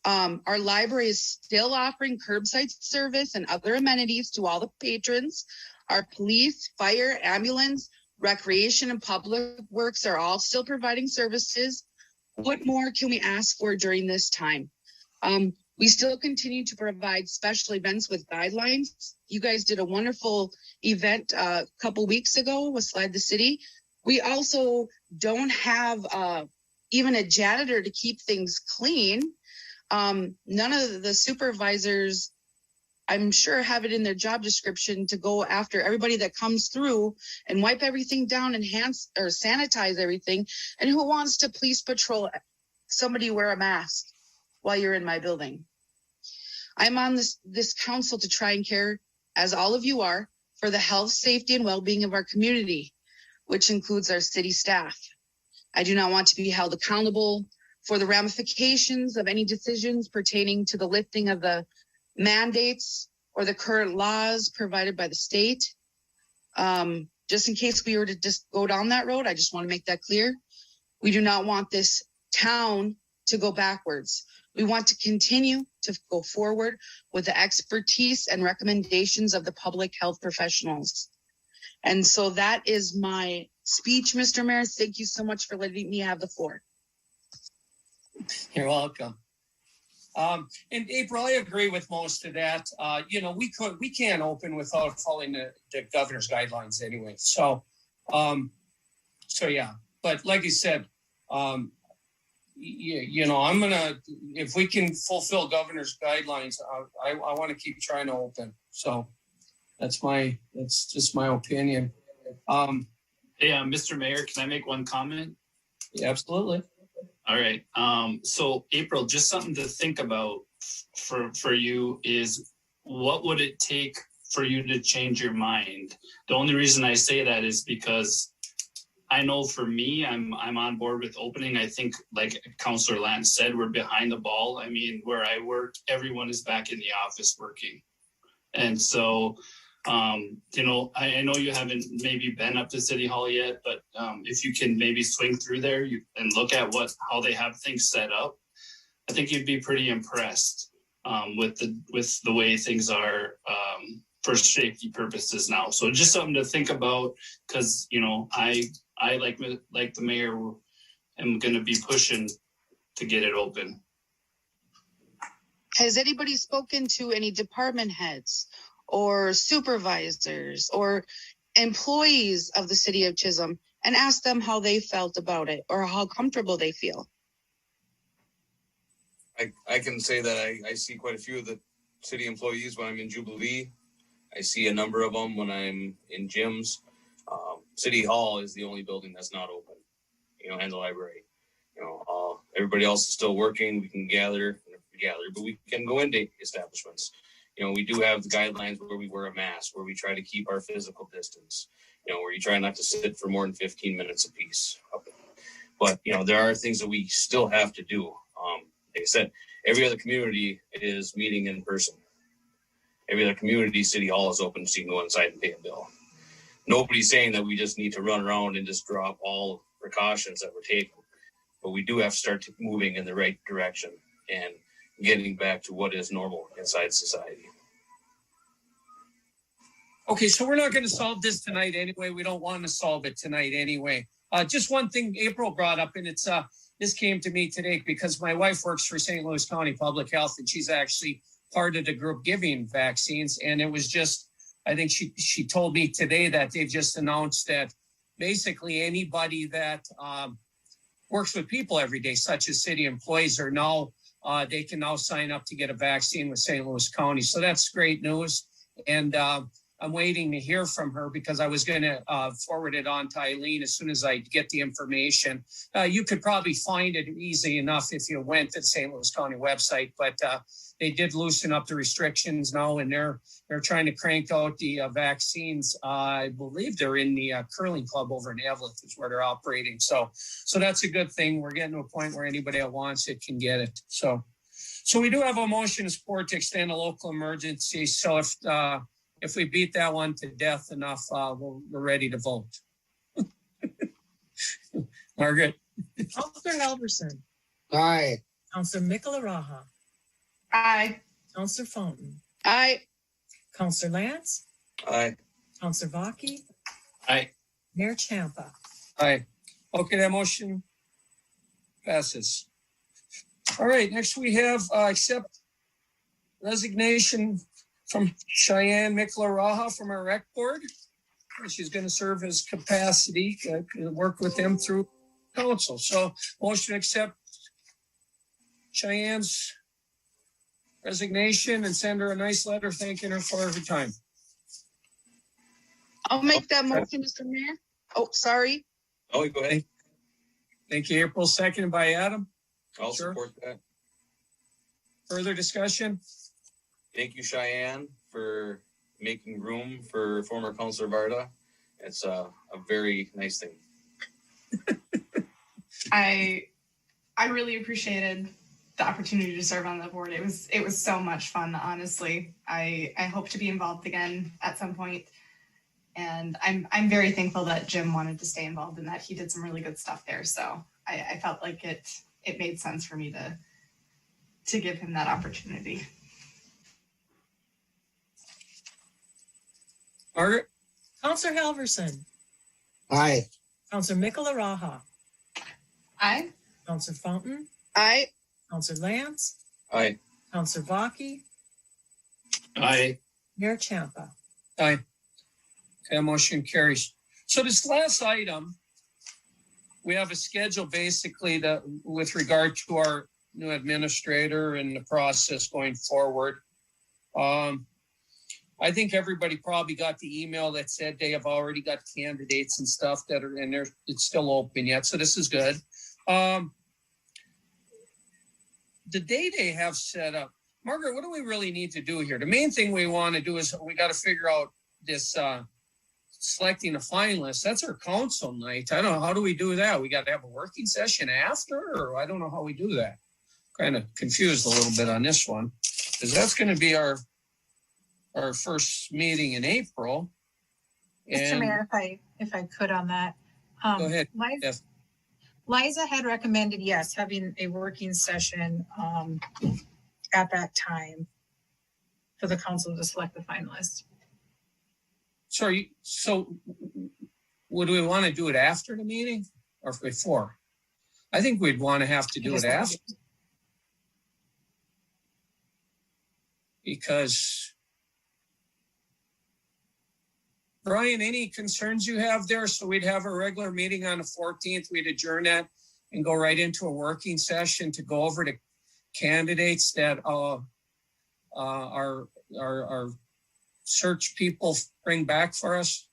Our library is still offering curbside service and other amenities to all the patrons. Our police, fire, ambulance, recreation, and public works are all still providing services. What more can we ask for during this time? We still continue to provide special events with guidelines. You guys did a wonderful event a couple weeks ago with Slide the City. We also don't have even a janitor to keep things clean. None of the supervisors, I'm sure, have it in their job description to go after everybody that comes through and wipe everything down and sanitize everything. And who wants to police patrol somebody wear a mask while you're in my building? I'm on this council to try and care, as all of you are, for the health, safety, and well-being of our community, which includes our city staff. I do not want to be held accountable for the ramifications of any decisions pertaining to the lifting of the mandates or the current laws provided by the state. Just in case we were to just go down that road, I just want to make that clear. We do not want this town to go backwards. We want to continue to go forward with the expertise and recommendations of the public health professionals. And so that is my speech, Mr. Mayor. Thank you so much for letting me have the floor. You're welcome. And April, I agree with most of that. We can't open without following the governor's guidelines anyway. So yeah. But like I said, I'm gonna, if we can fulfill governor's guidelines, I want to keep trying to open. So that's just my opinion. Hey, Mr. Mayor, can I make one comment? Yeah, absolutely. All right. So April, just something to think about for you is, what would it take for you to change your mind. The only reason I say that is because I know for me, I'm on board with opening. I think, like Councillor Lance said, we're behind the ball. I mean, where I work, everyone is back in the office working. And so, you know, I know you haven't maybe been up to City Hall yet, but if you can maybe swing through there and look at how they have things set up, I think you'd be pretty impressed with the way things are for safety purposes now. So just something to think about, because, you know, I like the mayor am going to be pushing to get it open. Has anybody spoken to any department heads or supervisors or employees of the city of Chisholm and asked them how they felt about it or how comfortable they feel? I can say that I see quite a few of the city employees when I'm in Jubilee. I see a number of them when I'm in gyms. City Hall is the only building that's not open, you know, and the library. You know, everybody else is still working. We can gather, but we can go into establishments. You know, we do have the guidelines where we wear a mask, where we try to keep our physical distance, you know, where you try not to sit for more than 15 minutes apiece. But, you know, there are things that we still have to do. Like I said, every other community is meeting in person. Every other community, City Hall is open so you can go inside and pay a bill. Nobody's saying that we just need to run around and just drop all precautions that we're taking. But we do have to start moving in the right direction and getting back to what is normal inside society. Okay, so we're not going to solve this tonight anyway. We don't want to solve it tonight anyway. Just one thing April brought up, and it's this came to me today because my wife works for St. Louis County Public Health, and she's actually part of the group giving vaccines. And it was just, I think she told me today that they've just announced that basically anybody that works with people every day, such as city employees, are now they can now sign up to get a vaccine with St. Louis County. So that's great news. And I'm waiting to hear from her because I was going to forward it on to Eileen as soon as I get the information. You could probably find it easy enough if you went to the St. Louis County website, but they did loosen up the restrictions now, and they're trying to crank out the vaccines. I believe they're in the curling club over in Evelyn is where they're operating. So that's a good thing. We're getting to a point where anybody that wants it can get it. So we do have a motion of support to extend a local emergency. So if we beat that one to death enough, we're ready to vote. Margaret. Councillor Halverson. Aye. Councillor Michelaraha. Aye. Councillor Fountain. Aye. Councillor Lance. Aye. Councillor Vaki. Aye. Mayor Champa. Aye. Okay, that motion passes. All right, next we have accept resignation from Cheyenne Michelaraha from our rec board. She's going to serve as capacity, work with them through council. So motion to accept Cheyenne's resignation and send her a nice letter thanking her for her time. I'll make that motion, Mr. Mayor. Oh, sorry. Oh, go ahead. Thank you, April. Seconded by Adam. I'll support that. Further discussion? Thank you, Cheyenne, for making room for former Councilor Varda. It's a very nice thing. I really appreciated the opportunity to serve on the board. It was so much fun, honestly. I hope to be involved again at some point. And I'm very thankful that Jim wanted to stay involved in that. He did some really good stuff there. So I felt like it made sense for me to give him that opportunity. Margaret? Councillor Halverson. Aye. Councillor Michelaraha. Aye. Councillor Fountain. Aye. Councillor Lance. Aye. Councillor Vaki. Aye. Mayor Champa. Aye. Okay, motion carries. So this last item, we have a schedule basically that with regard to our new administrator and the process going forward. I think everybody probably got the email that said they have already got candidates and stuff that are in there. It's still open yet, so this is good. The day they have set up, Margaret, what do we really need to do here? The main thing we want to do is we got to figure out this selecting a finalist. That's our council night. I don't know. How do we do that? We got to have a working session after, or I don't know how we do that. Kind of confused a little bit on this one, because that's going to be our first meeting in April. Mr. Mayor, if I could on that. Go ahead. Liza had recommended, yes, having a working session at that time for the council to select the finalist. Sorry, so would we want to do it after the meeting or before? I think we'd want to have to do it after. Because, Brian, any concerns you have there? So we'd have a regular meeting on the 14th. We'd adjourn that and go right into a working session to go over the candidates that our search people bring back for us,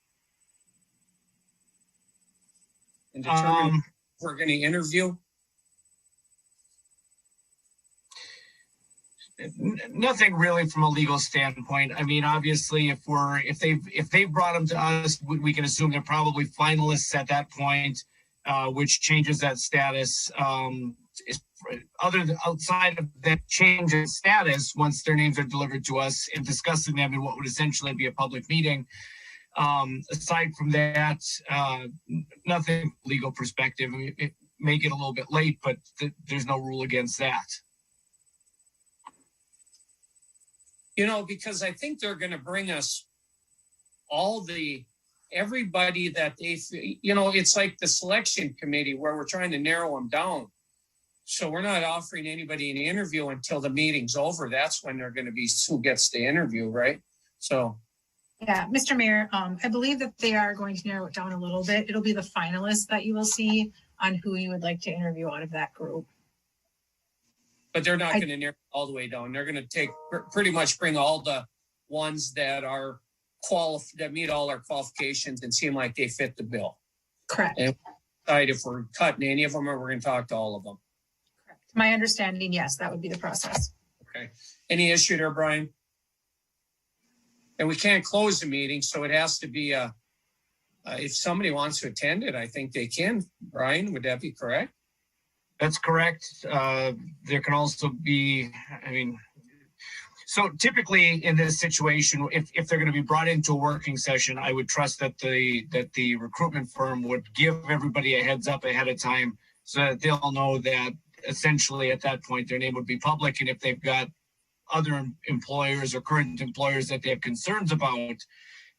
and determine if we're going to interview. Nothing really from a legal standpoint. I mean, obviously, if they've brought them to us, we can assume they're probably finalists at that point, which changes that status. Outside of that change in status, once their names are delivered to us and discussing them in what would essentially be a public meeting. Aside from that, nothing from a legal perspective. I mean, it may get a little bit late, but there's no rule against that. You know, because I think they're going to bring us everybody that it's like the selection committee where we're trying to narrow them down. So we're not offering anybody an interview until the meeting's over. That's when they're going to be who gets the interview, right? So. Yeah, Mr. Mayor, I believe that they are going to narrow it down a little bit. It'll be the finalists that you will see on who you would like to interview out of that group. But they're not going to narrow it all the way down. They're going to pretty much bring all the ones that are that meet all our qualifications and seem like they fit the bill. Correct. And decide if we're cutting any of them or we're going to talk to all of them. Correct. My understanding, yes, that would be the process. Okay. Any issue there, Brian? And we can't close the meeting, so it has to be if somebody wants to attend it, I think they can. Brian, would that be correct? That's correct. There can also be, so typically in this situation, if they're going to be brought into a working session, I would trust that the recruitment firm would give everybody a heads up ahead of time so that they'll know that essentially at that point their name would be public. And if they've got other employers or current employers that they have concerns about,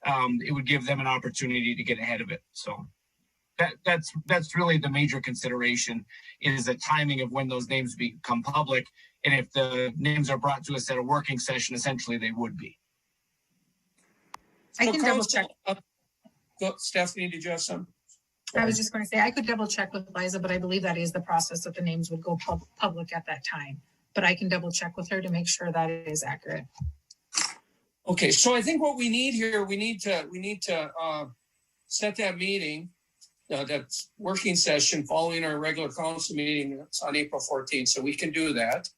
it would give them an opportunity to get ahead of it. So that's really the major consideration, is the timing of when those names become public. And if the names are brought to us at a working session, essentially they would be. I can double check. Stephanie, did you have some? I was just going to say, I could double check with Liza, but I believe that is the process that the names would go public at that time. But I can double check with her to make sure that it is accurate. Okay, so I think what we need here, we need to set that meeting, that working session following our regular council meeting. It's on April 14th, so we can do that.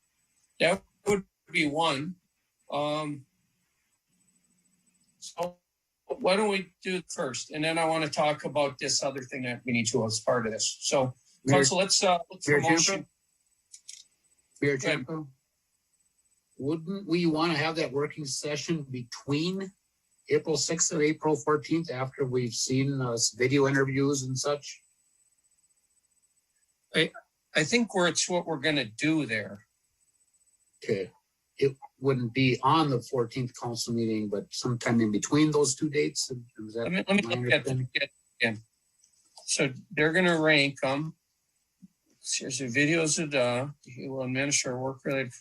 That would be one. So why don't we do it first, and then I want to talk about this other thing that we need to as part of this. So, council, let's look for a motion. Mayor Champa, wouldn't we want to have that working session between April 6th and April 14th after we've seen video interviews and such? I think it's what we're going to do there. Okay. It wouldn't be on the 14th council meeting, but sometime in between those two dates? Is that let me look at them again. So they're going to rank them. Here's the videos of he will administer work-related.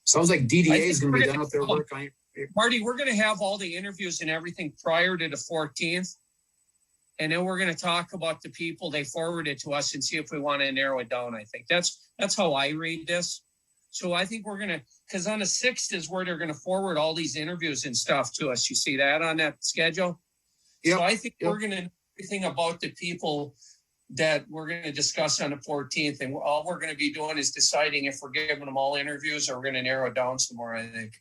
Sounds like DDA is going to be done with their work. Marty, we're going to have all the interviews and everything prior to the 14th. And then we're going to talk about the people they forwarded to us and see if we want to narrow it down. I think that's how I read this. So I think we're going to, because on the 6th is where they're going to forward all these interviews and stuff to us. You see that on that schedule? Yep. So I think we're going to know everything about the people that we're going to discuss on the 14th. And all we're going to be doing is deciding if we're giving them all interviews or we're going to narrow it down some more, I think.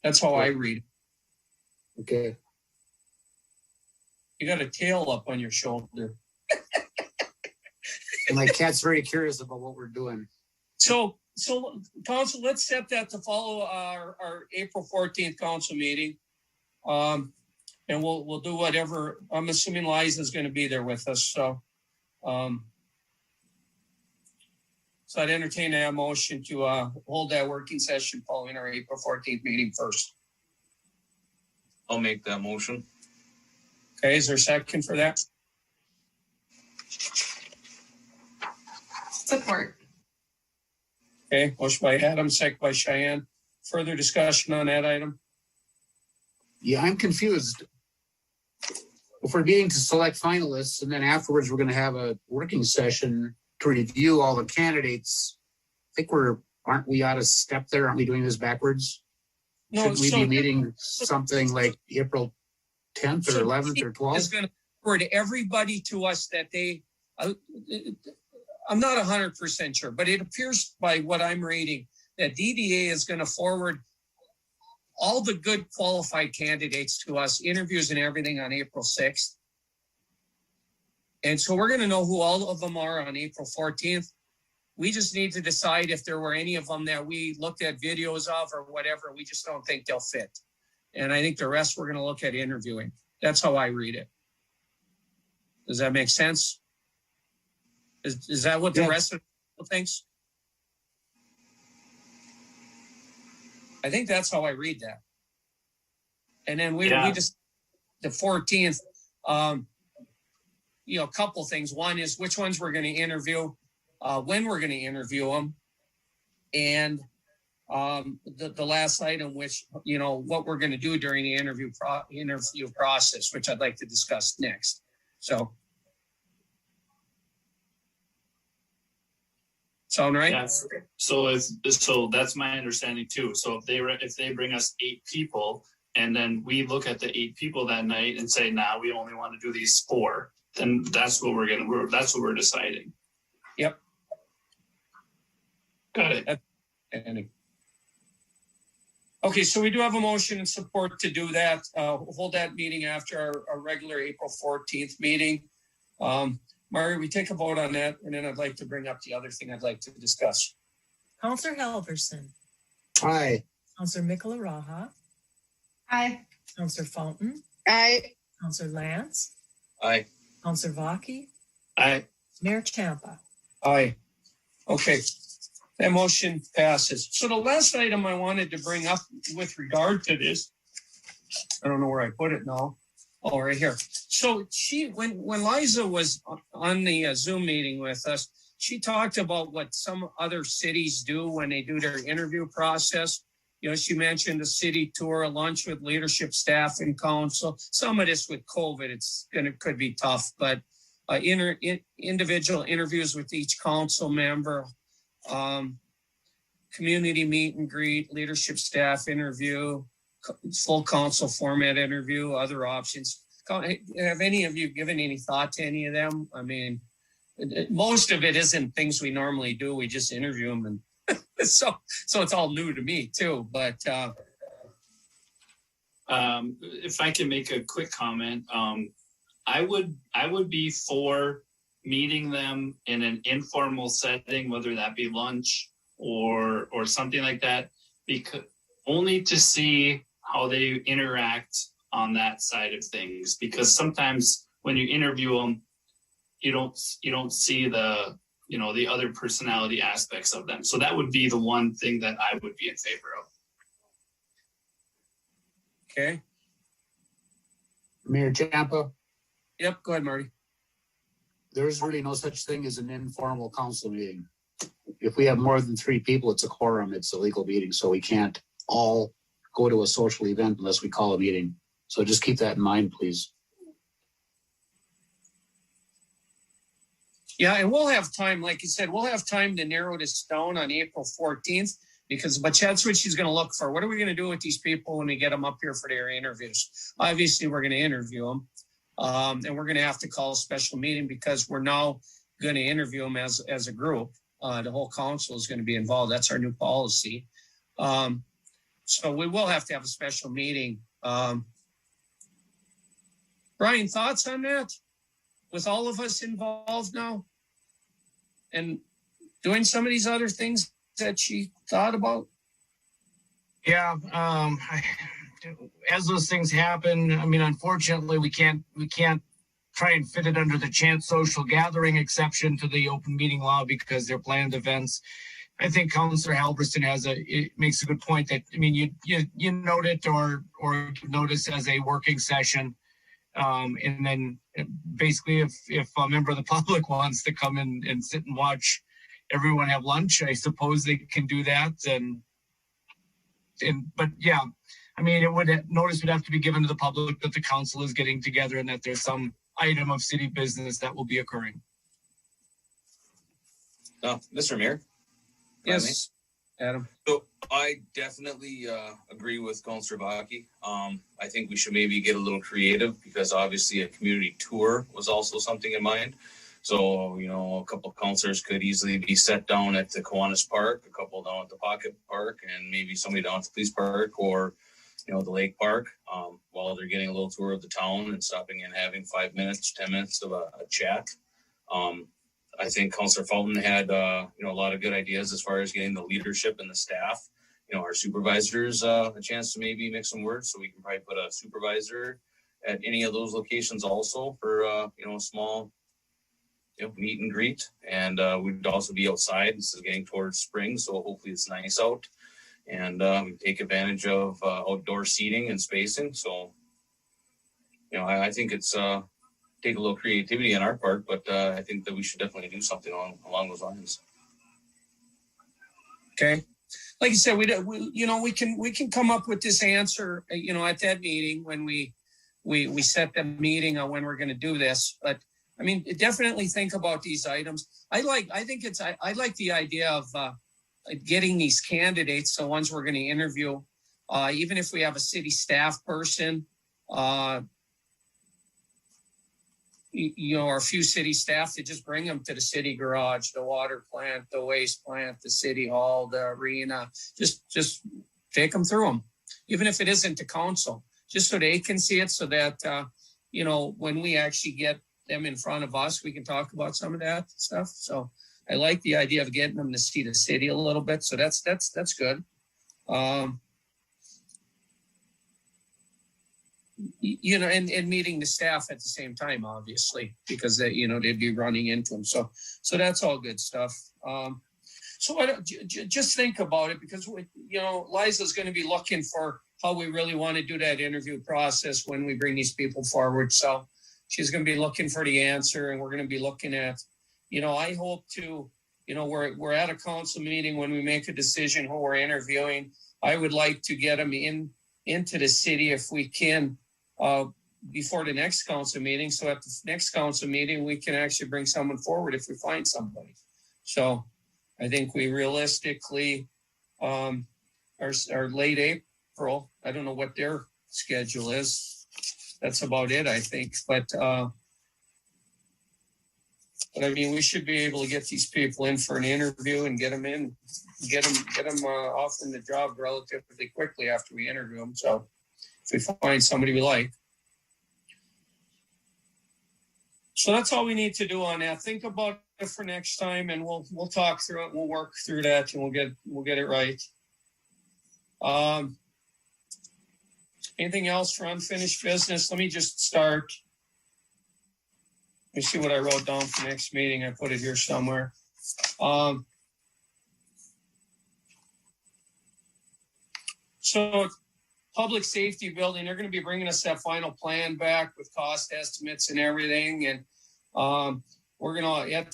That's how I read it. Okay. You got a tail up on your shoulder. And my cat's very curious about what we're doing. So council, let's set that to follow our April 14th council meeting. And we'll do whatever. I'm assuming Liza's going to be there with us. So I'd entertain a motion to hold that working session following our April 14th meeting first. I'll make that motion. Okay, is there a second for that? Support. Okay, motion by Adam, second by Cheyenne. Further discussion on that item? Yeah, I'm confused. If we're meeting to select finalists and then afterwards we're going to have a working session to review all the candidates, I think aren't we out of step there? Aren't we doing this backwards? No, Should we be meeting something like April 10th or 11th or 12th? Is going to forward everybody to us that they, I'm not 100% sure, but it appears by what I'm reading that DDA is going to forward all the good qualified candidates to us, interviews and everything on April 6th. And so we're going to know who all of them are on April 14th. We just need to decide if there were any of them that we looked at videos of or whatever. We just don't think they'll fit. And I think the rest we're going to look at interviewing. That's how I read it. Does that make sense? Is that what the rest of the thinks? I think that's how I read that. And then we just, the 14th, a couple things. One is which ones we're going to interview, when we're going to interview them, and the last item, which, what we're going to do during the interview process, which I'd like to discuss next. So. Sound right? Yes. So that's my understanding too. So if they bring us 8 people and then we look at the 8 people that night and say, nah, we only want to do these 4, then that's what we're deciding. Yep. Got it. Okay, so we do have a motion and support to do that. Hold that meeting after our regular April 14th meeting. Mari, we take a vote on that, and then I'd like to bring up the other thing I'd like to discuss. Counselor Halverson. Aye. Counselor Mikala Raha. Aye. Counselor Fountain. Aye. Counselor Lance. Aye. Counselor Vaki. Aye. Mayor Champa. Aye. Okay, that motion passes. So the last item I wanted to bring up with regard to this, I don't know where I put it now. Oh, right here. So when Liza was on the Zoom meeting with us, she talked about what some other cities do when they do their interview process. She mentioned a city tour, a lunch with leadership staff and council. Some of this with COVID, could be tough, but individual interviews with each council member, community meet and greet, leadership staff interview, full council format interview, other options. Have any of you given any thought to any of them? I mean, most of it isn't things we normally do. We just interview them, and so it's all new to me too. But if I can make a quick comment, I would be for meeting them in an informal setting, whether that be lunch or something like that, because only to see how they interact on that side of things. Because sometimes when you interview them, you don't see the the other personality aspects of them. So that would be the one thing that I would be in favor of. Okay. Mayor Champa. Yep, go ahead, Marty. There's really no such thing as an informal council meeting. If we have more than 3 people, it's a quorum, it's a legal meeting, so we can't all go to a social event unless we call a meeting. So just keep that in mind, please. Yeah, and we'll have time, like you said, we'll have time to narrow this down on April 14th, but that's what she's going to look for. What are we going to do with these people when we get them up here for their interviews? Obviously, we're going to interview them. And we're going to have to call a special meeting because we're now going to interview them as a group. The whole council is going to be involved. That's our new policy. So we will have to have a special meeting. Brian, thoughts on that? With all of us involved now and doing some of these other things that she thought about? Yeah, as those things happen, I mean, unfortunately, we can't try and fit it under the chance social gathering exception to the open meeting law because they're planned events. I think Councillor Halverson makes a good point that, I mean, you note it or notice as a working session. And then basically if a member of the public wants to come in and sit and watch everyone have lunch, I suppose they can do that. But yeah, I mean, notice would have to be given to the public that the council is getting together and that there's some item of city business that will be occurring. Mr. Mayor? Yes, Adam. So I definitely agree with Councillor Baki. I think we should maybe get a little creative because obviously a community tour was also something in mind. So, you know, a couple of councillors could easily be set down at the Kiwanis Park, a couple down at the Pocket Park, and maybe somebody down at the Police Park or, you know, the Lake Park, while they're getting a little tour of the town and stopping and having 5 minutes, 10 minutes of a chat. I think Councillor Fulton had, you know, a lot of good ideas as far as getting the leadership and the staff, you know, our supervisors a chance to maybe mix some words. So we can probably put a supervisor at any of those locations also for, you know, a small, you know, meet and greet. And we'd also be outside. This is getting towards spring, so hopefully it's nice out. And we take advantage of outdoor seating and spacing. So, you know, I think it's take a little creativity on our part, but I think that we should definitely do something along those lines. Okay. Like I said, we can come up with this answer, you know, at that meeting when we set the meeting on when we're going to do this. But I mean, definitely think about these items. I like the idea of getting these candidates, the ones we're going to interview, even if we have a city staff person, you know, or a few city staff, to just bring them to the city garage, the water plant, the waste plant, the city hall, the arena, just take them through them, even if it isn't the council, just so they can see it, so that, you know, when we actually get them in front of us, we can talk about some of that stuff. So I like the idea of getting them to see the city a little bit. So that's good. You know, and meeting the staff at the same time, obviously, because they, you know, they'd be running into them. So that's all good stuff. So just think about it, because you know, Liza's going to be looking for how we really want to do that interview process when we bring these people forward. So she's going to be looking for the answer, and we're going to be looking at, you know, I hope to, you know, we're at a council meeting when we make a decision who we're interviewing. I would like to get them into the city if we can, before the next council meeting. So at the next council meeting, we can actually bring someone forward if we find somebody. So I think we realistically are late April. I don't know what their schedule is. That's about it, I think. But I mean, we should be able to get these people in for an interview and get them off in the job relatively quickly after we interview them. So if we find somebody we like. So that's all we need to do on that. Think about it for next time, and we'll talk through it. We'll work through that, and we'll get it right. Anything else for unfinished business? Let me just start. Let me see what I wrote down for next meeting. I put it here somewhere. So public safety building, they're going to be bringing us that final plan back with cost estimates and everything. And we're going to, at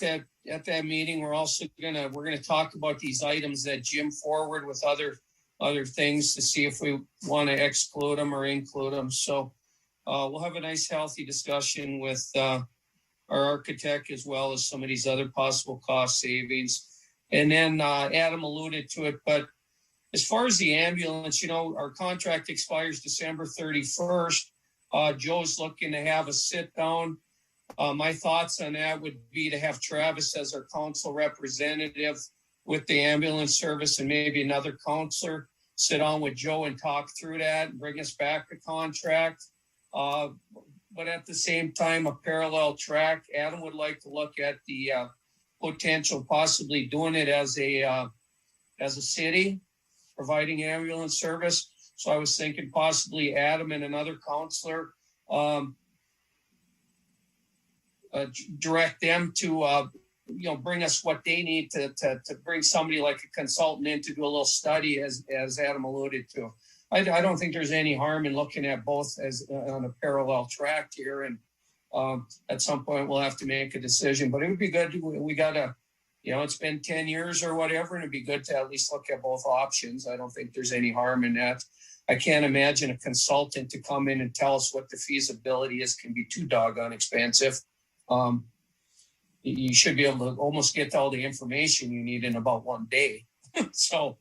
that meeting, we're going to talk about these items that Jim forward with other things to see if we want to exclude them or include them. So we'll have a nice, healthy discussion with our architect, as well as some of these other possible cost savings. And then Adam alluded to it, but as far as the ambulance, you know, our contract expires December 31st. Joe's looking to have a sit down. My thoughts on that would be to have Travis as our council representative with the ambulance service and maybe another counselor sit down with Joe and talk through that and bring us back the contract. But at the same time, a parallel track. Adam would like to look at the potential possibly doing it as a city providing ambulance service. So I was thinking possibly Adam and another counselor direct them to bring us what they need to bring somebody like a consultant in to do a little study, as Adam alluded to. I don't think there's any harm in looking at both as on a parallel track here, and at some point we'll have to make a decision. But it would be good. We gotta, it's been 10 years or whatever, and it'd be good to at least look at both options. I don't think there's any harm in that. I can't imagine a consultant to come in and tell us what the feasibility is can be too doggone expensive. You should be able to almost get all the information you need in about one day. So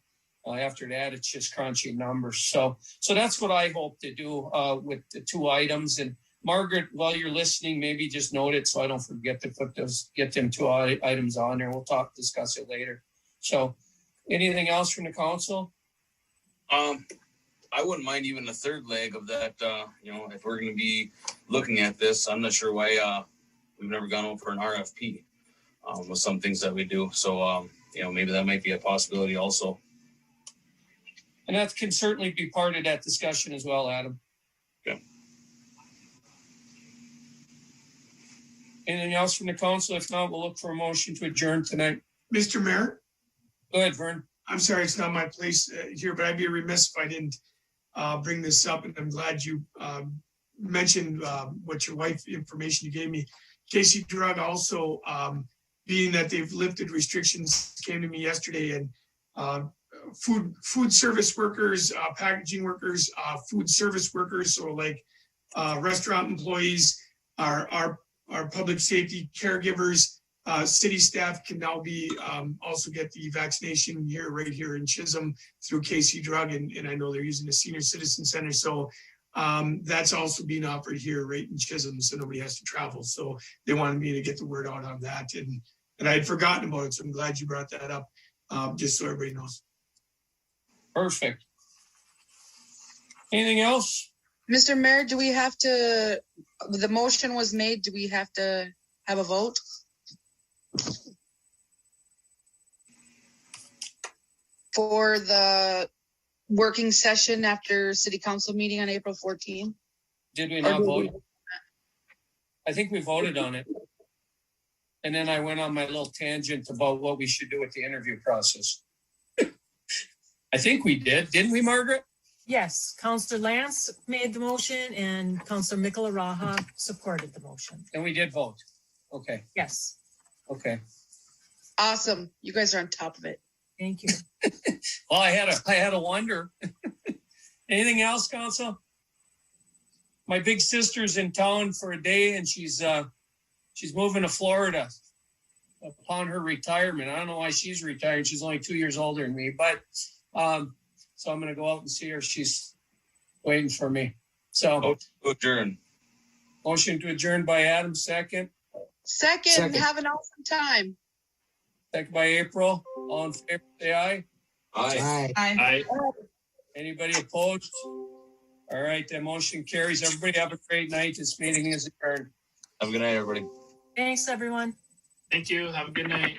after that, it's just crunching numbers. So that's what I hope to do with the two items. And Margaret, while you're listening, maybe just note it so I don't forget to get them two items on there. We'll discuss it later. So anything else from the council? I wouldn't mind even the third leg of that. If we're going to be looking at this, I'm not sure why we've never gone over an RFP with some things that we do. So, maybe that might be a possibility also. And that can certainly be part of that discussion as well, Adam. Okay. Anything else from the council? If not, we'll look for a motion to adjourn tonight. Mr. Mayor? Go ahead, Vern. I'm sorry, it's not my place here, but I'd be remiss if I didn't bring this up. And I'm glad you mentioned what your wife information you gave me. KC Drug also, being that they've lifted restrictions, came to me yesterday, and food service workers, packaging workers, food service workers, so like restaurant employees, our public safety caregivers, city staff can now be also get the vaccination right here in Chisholm through KC Drug, and I know they're using the senior citizen center. So that's also being offered here right in Chisholm, so nobody has to travel. So they wanted me to get the word out on that, and I had forgotten about it, so I'm glad you brought that up, just so everybody knows. Perfect. Anything else? Mr. Mayor, do we have to, the motion was made, do we have to have a vote? For the working session after city council meeting on April 14th? Did we not vote? I think we voted on it. And then I went on my little tangent about what we should do with the interview process. I think we did. Didn't we, Margaret? Yes, Councillor Lance made the motion and Councillor Mikala Raha supported the motion. And we did vote. Okay. Yes. Okay. Awesome. You guys are on top of it. Thank you. Well, I had a wonder. Anything else, Council? My big sister's in town for a day, and she's moving to Florida upon her retirement. I don't know why she's retired. She's only 2 years older than me, but so I'm going to go out and see her. She's waiting for me. So adjourn. Motion to adjourn by Adam, second. Second. Have an awesome time. Second by April. All in favor, say aye. Aye. Aye. Anybody opposed? All right, that motion carries. Everybody have a great night. This meeting is adjourned. Have a good night, everybody. Thanks, everyone. Thank you. Have a good night.